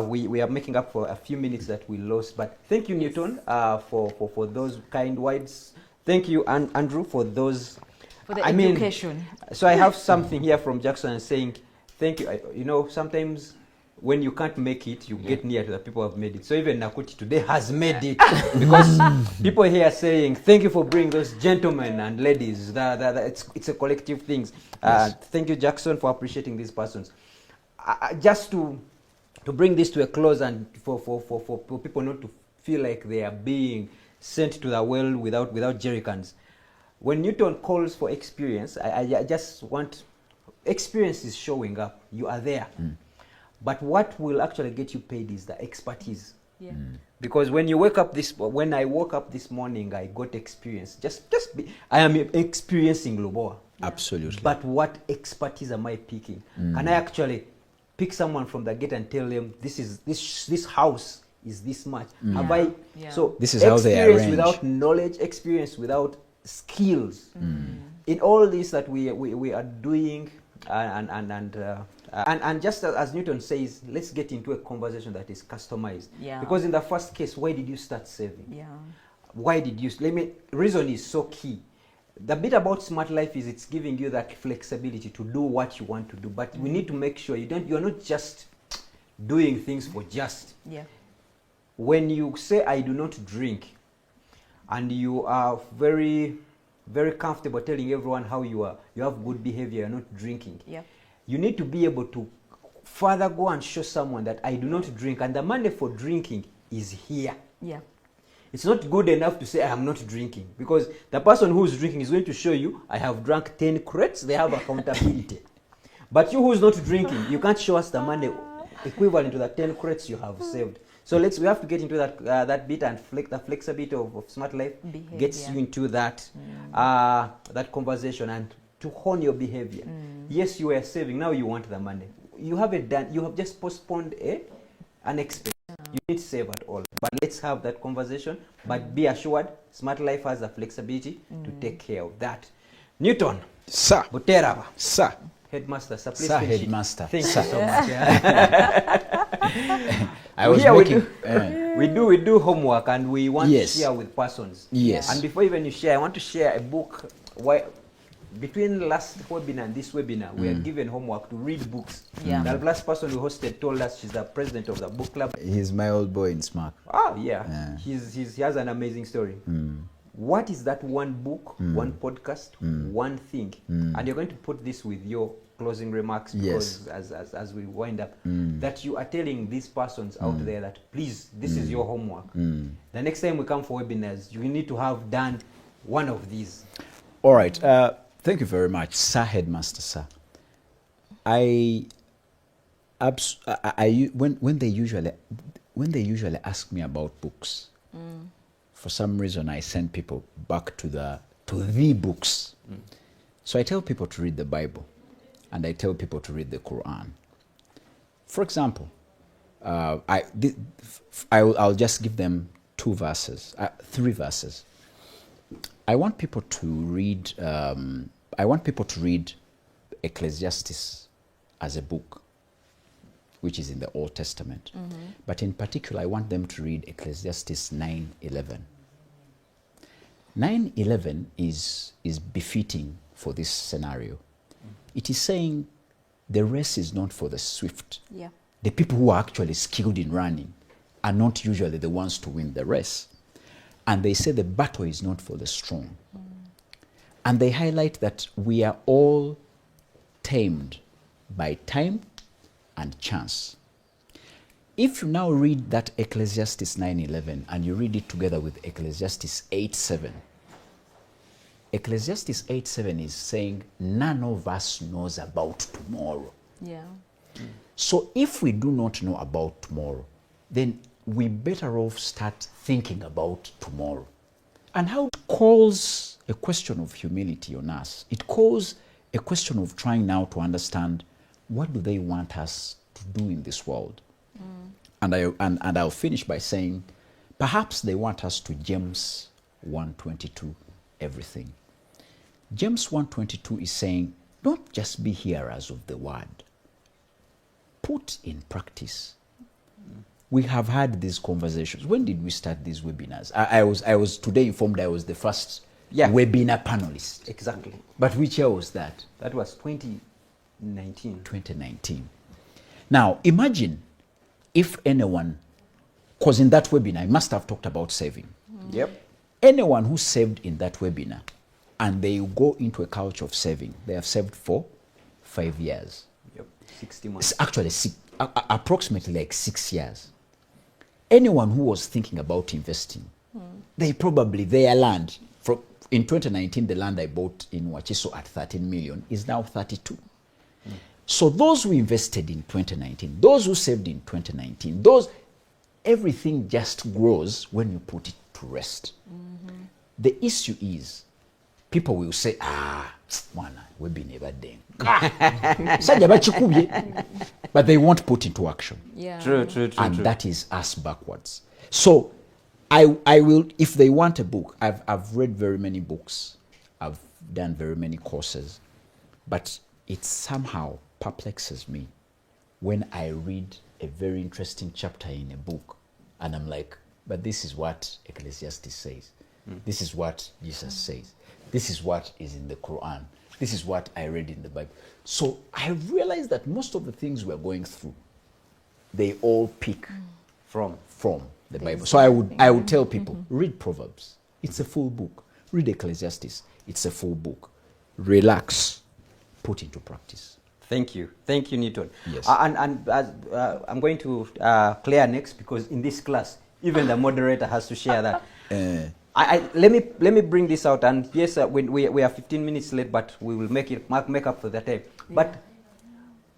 we are making up for a few minutes that we lost. But thank you, Newton, for those kind words. Thank you, Andrew, for those. For the I mean, education. so I have something here from Jackson saying, thank you. You know, sometimes when you can't make it, you get near to the people who have made it. So even Nakuti today has made it because people here are saying, thank you for bringing those gentlemen and ladies. It's a collective thing. Yes. Thank you, Jackson, for appreciating these persons. Just to bring this to a close and for people not to feel like they are being sent to the well without jerry cans. When Newton calls for experience, I just want experience is showing up. You are there. But what will actually get you paid is the expertise. Yeah. Because when I woke up this morning, I got experience. I am experiencing Loboa. Absolutely. But what expertise am I picking? Can I actually pick someone from the gate and tell them this house is this much? Have I? Yeah. So This is how they experience arrange. without knowledge, experience without skills. In all this that we are doing, and just as Newton says, let's get into a conversation that is customized. Yeah. Because in the first case, why did you start saving? Yeah. Why did you? Reason is so key. The bit about Smart Life is it's giving you that flexibility to do what you want to do, but we need to make sure you're not just doing things for just. Yeah. When you say I do not drink, and you are very, very comfortable telling everyone how you have good behavior, you're not drinking. Yeah. You need to be able to further go and show someone that I do not drink, and the money for drinking is here. Yeah. It's not good enough to say I am not drinking, because the person who is drinking is going to show you I have drunk 10 crates. They have accountability. But you who's not drinking, you can't show us the money equivalent to the 10 crates you have saved. So we have to get into that bit, and the flexibility of Smart Life Behavior. gets you into that that conversation and to hone your behavior. Yes, you were saving. Now you want the money. You haven't done. You have just postponed an expense. You didn't save at all. But let's have that conversation. But be assured, Smart Life has the flexibility to take care of that. Newton, Sir. Buteraba, Sir. Headmaster, sir, please Sir, finish it. Headmaster. Thank Sir. you so much. Yeah. I was Here making... we do homework, and we want Yes. to share with persons. Yes. And before even you share, I want to share a book. Between last webinar and this webinar, we are given homework to read books. Yeah. The last person we hosted told us she's the president of the book club. He's my old boy in SMART. Oh yeah, Yeah. he has an amazing story. What is that one book, one podcast, one thing? And you're going to put this with your closing remarks, because as we wind up, that you are telling these persons out there that please, this is your homework. The next time we come for webinars, you need to have done one of these. All right. Thank you very much, Sir Headmaster, sir. When they usually ask me about books, for some reason I send people back to the books. So I tell people to read the Bible, and I tell people to read the Quran. For example, I'll just give them three verses. I want people to read. I want people to read Ecclesiastes as a book, which is in the Old Testament. But in particular, I want them to read Ecclesiastes 9:11. 9:11 is befitting for this scenario. it is saying the race is not for the swift. Yeah. The people who are actually skilled in running are not usually the ones to win the race. And they say the battle is not for the strong. And they highlight that we are all tamed by time and chance. If you now read that Ecclesiastes 9:11 and you read it together with Ecclesiastes 8:7, Ecclesiastes 8:7 is saying none of us knows about tomorrow. Yeah. So if we do not know about tomorrow, then we better off start thinking about tomorrow. And how it calls a question of humility on us. It calls a question of trying now to understand what do they want us to do in this world. And I'll finish by saying perhaps they want us to James 1:22 everything. James 1:22 is saying don't just be hearers of the word. Put in practice. We have had these conversations. When did we start these webinars? I was today informed I was the first webinar panelist. Exactly. But which year was that? That was 2019. 2019. Now, imagine if anyone, because in that webinar, I must have talked about saving. Yep. Anyone who saved in that webinar and they go into a culture of saving, they have saved for 5 years. Yep. 60 months. It's actually approximately like 6 years. Anyone who was thinking about investing, they probably, their land, in 2019, the land I bought in Wachiso at 13 million is now 32. So those who invested in 2019, those who saved in 2019, everything just grows when you put it to rest. The issue is, people will say, we've been never done. But they won't put into action. Yeah. True. And that is us backwards. So I will, if they want a book, I've read very many books. I've done very many courses. But it somehow perplexes me when I read a very interesting chapter in a book and I'm like, but this is what Ecclesiastes says. This is what Jesus says. This is what is in the Quran. This is what I read in the Bible. So I realized that most of the things we're going through, they all pick from the Bible. So I would tell people, read Proverbs. It's a full book. Read Ecclesiastes. It's a full book. Relax. Put into practice. Thank you, Newton. Yes. I'm going to Claire next, because in this class, even the moderator has to share that. Let me bring this out, and yes, we are 15 minutes late, but we will make up for that time. But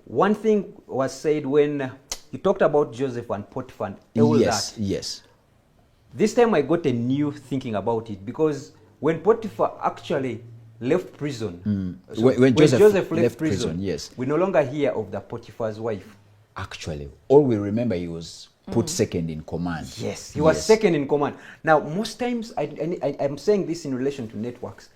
one thing was said when you talked about Joseph and Potiphar and all that. Yes. This time I got a new thinking about it, because when Potiphar actually left prison, when Joseph left prison, yes, we no longer hear of the Potiphar's wife. Actually, all we remember, he was put second in command. Yes, he was second in command. Now, most times, I'm saying this in relation to networks.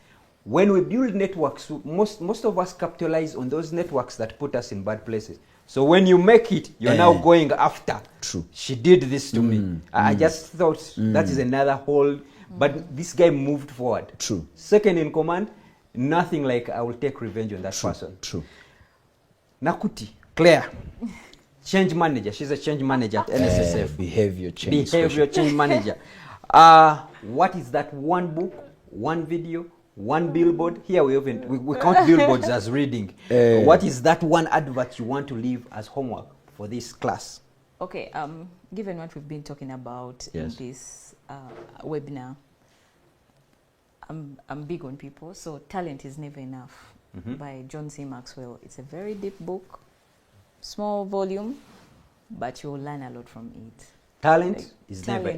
When we build networks, most of us capitalize on those networks that put us in bad places. So when you make it, you're now going after. True. She did this to me. I just thought that is another whole. But this guy moved forward. True. Second in command, nothing like I will take revenge on that person. True. Nakuti, Claire, change manager. She's a change manager at NSSF. Behavior change. Change manager. What is that one book, one video, one billboard? Here we count billboards as reading. What is that one advert you want to leave as homework for this class? Okay, given what we've been talking about in this webinar, I'm big on people, so Talent is Never Enough by John C. Maxwell. It's a very deep book, small volume, but you'll learn a lot from it. Talent is never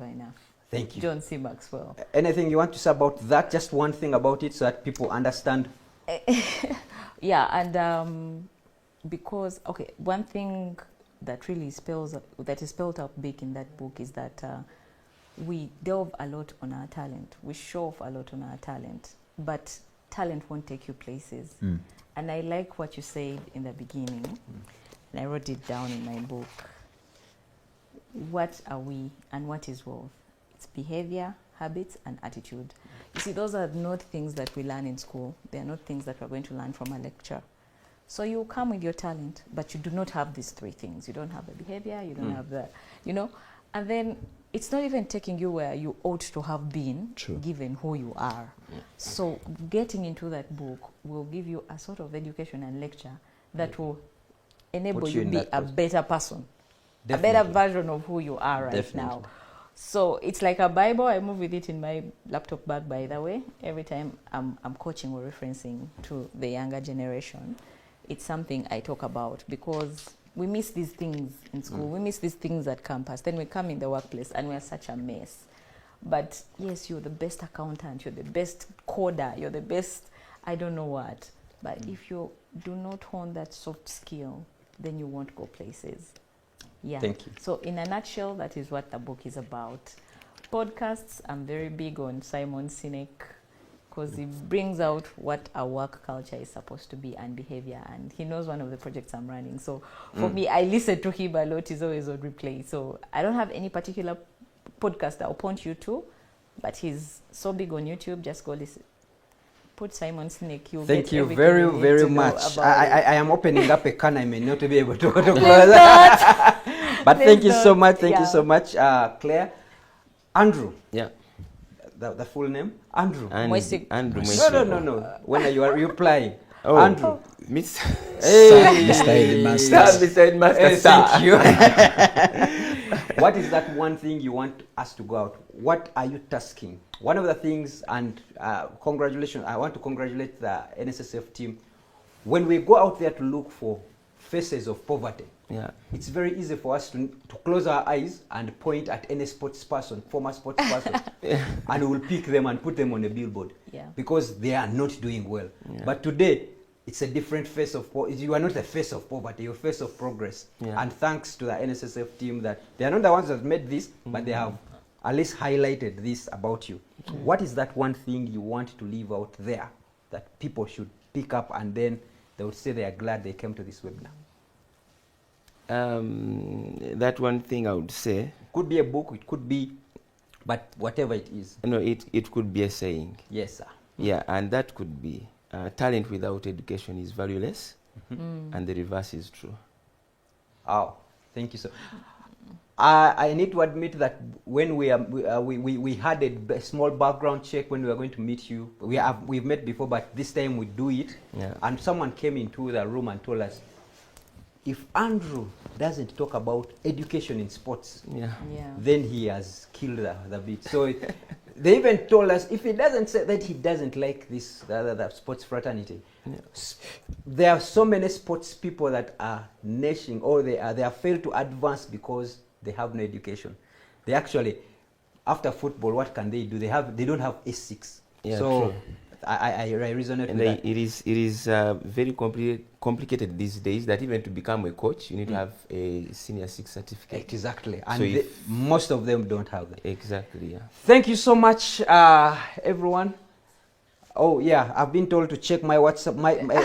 enough. Thank you. John C. Maxwell. Anything you want to say about that? Just one thing about it so that people understand. Yeah, and because, one thing that really is spelled out big in that book is that we delve a lot on our talent. We show off a lot on our talent, but talent won't take you places. And I like what you said in the beginning, and I wrote it down in my book. What are we and what is wealth? It's behavior, habits, and attitude. You see, those are not things that we learn in school. They are not things that we're going to learn from a lecture. So you come with your talent, but you do not have these three things. You don't have the behavior, you don't have the, and then it's not even taking you where you ought to have been, given who you are. So getting into that book will give you a sort of education and lecture that will enable you to be a better person, a better version of who you are right now. So it's like a Bible. I move with it in my laptop bag, by the way. Every time I'm coaching or referencing to the younger generation, it's something I talk about, because we miss these things in school. We miss these things at campus. Then we come in the workplace and we're such a mess. But yes, you're the best accountant, you're the best coder, you're the best I don't know what. But if you do not hone that soft skill, then you won't go places. Yeah. Thank you. So in a nutshell, that is what the book is about. Podcasts, I'm very big on Simon Sinek, because he brings out what a work culture is supposed to be and behavior, and he knows one of the projects I'm running. So for me, I listen to him a lot. He's always on replay. So I don't have any particular podcast I'll point you to, but he's so big on YouTube. Just go listen. Put Simon Sinek. Thank you very, very much. I am opening up a can I may not be able to close. But thank you so much. Thank you so much, Claire. Andrew. Yeah. The full name? Andrew. Andrew. No. When are you replying? Oh, Andrew. Mr. Mr. Headmaster. Thank you. What is that one thing you want us to go out? What are you tasking? One of the things, and congratulations, I want to congratulate the NSSF team. When we go out there to look for faces of poverty, it's very easy for us to close our eyes and point at any sports person, former sports person, and we will pick them and put them on a billboard because they are not doing well. But today, it's a different face of poverty. You are not a face of poverty, you're a face of progress. And thanks to the NSSF team, that they are not the ones that made this, but they have at least highlighted this about you. What is that one thing you want to leave out there that people should pick up, and then they would say they are glad they came to this webinar? That one thing I would say. It could be a book, it could be, but whatever it is. No, it could be a saying. Yes, sir. Yeah, and that could be talent without education is valueless, and the reverse is true. Oh, thank you, sir. I need to admit that when we had a small background check when we were going to meet you. We've met before, but this time we do it. And someone came into the room and told us, if Andrew doesn't talk about education in sports, then he has killed the bit. So they even told us, if he doesn't say that he doesn't like this, the sports fraternity, there are so many sports people that are gnashing, or they are failed to advance because they have no education. They actually, after football, what can they do? They don't have A6. So true. I resonate with that. It is very complicated these days that even to become a coach, you need to have a Senior 6 certificate. Exactly. And so most of them don't have that. Exactly, yeah. Thank you so much, everyone. Oh, yeah, I've been told to check my WhatsApp,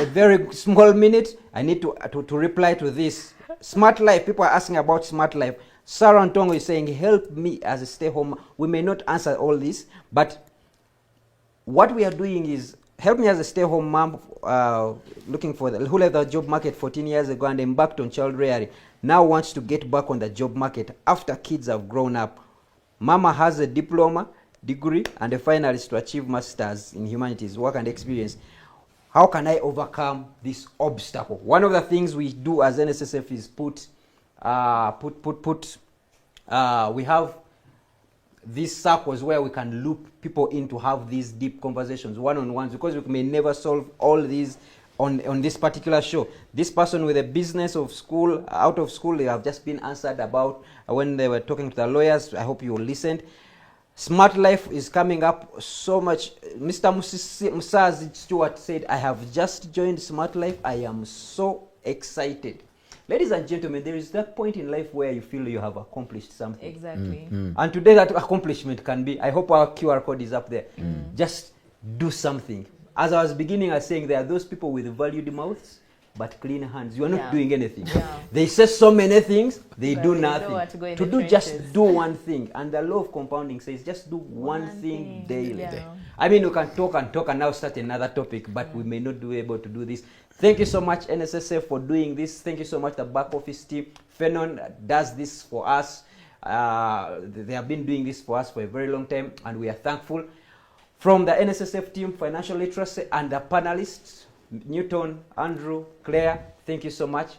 a very small minute. I need to reply to this. Smart Life, people are asking about Smart Life. Sarah Ntongo is saying, help me as a stay-home. We may not answer all this, but what we are doing is, help me as a stay-home mom, looking for who left the job market 14 years ago and embarked on child rearing, now wants to get back on the job market after kids have grown up. Mama has a diploma, degree, and a finalist to achieve masters in humanities, work and experience. How can I overcome this obstacle? One of the things we do as NSSF is we have these circles where we can loop people in to have these deep conversations, one-on-ones, because we may never solve all these on this particular show. This person with a business of school, out of school, they have just been answered about when they were talking to the lawyers. I hope you listened. Smart Life is coming up so much. Mr. Musazi Stewart said, I have just joined Smart Life. I am so excited. Ladies and gentlemen, there is that point in life where you feel you have accomplished something. Exactly. And today that accomplishment can be, I hope our QR code is up there. Just do something. As I was beginning, I was saying there are those people with valued mouths, but clean hands. You are not Yeah. doing anything. Yeah. They say so many things, they But do they don't nothing. want to go in To the do just trenches. do one thing. And the law of compounding says just do one thing thing, daily. yeah. I mean, you can talk and now start another topic, but we may not be able to do this. Thank you so much, NSSF, for doing this. Thank you so much, the back office team. Fenon does this for us. They have been doing this for us for a very long time, and we are thankful. From the NSSF team, financial literacy, and the panelists, Newton, Andrew, Claire, thank you so much.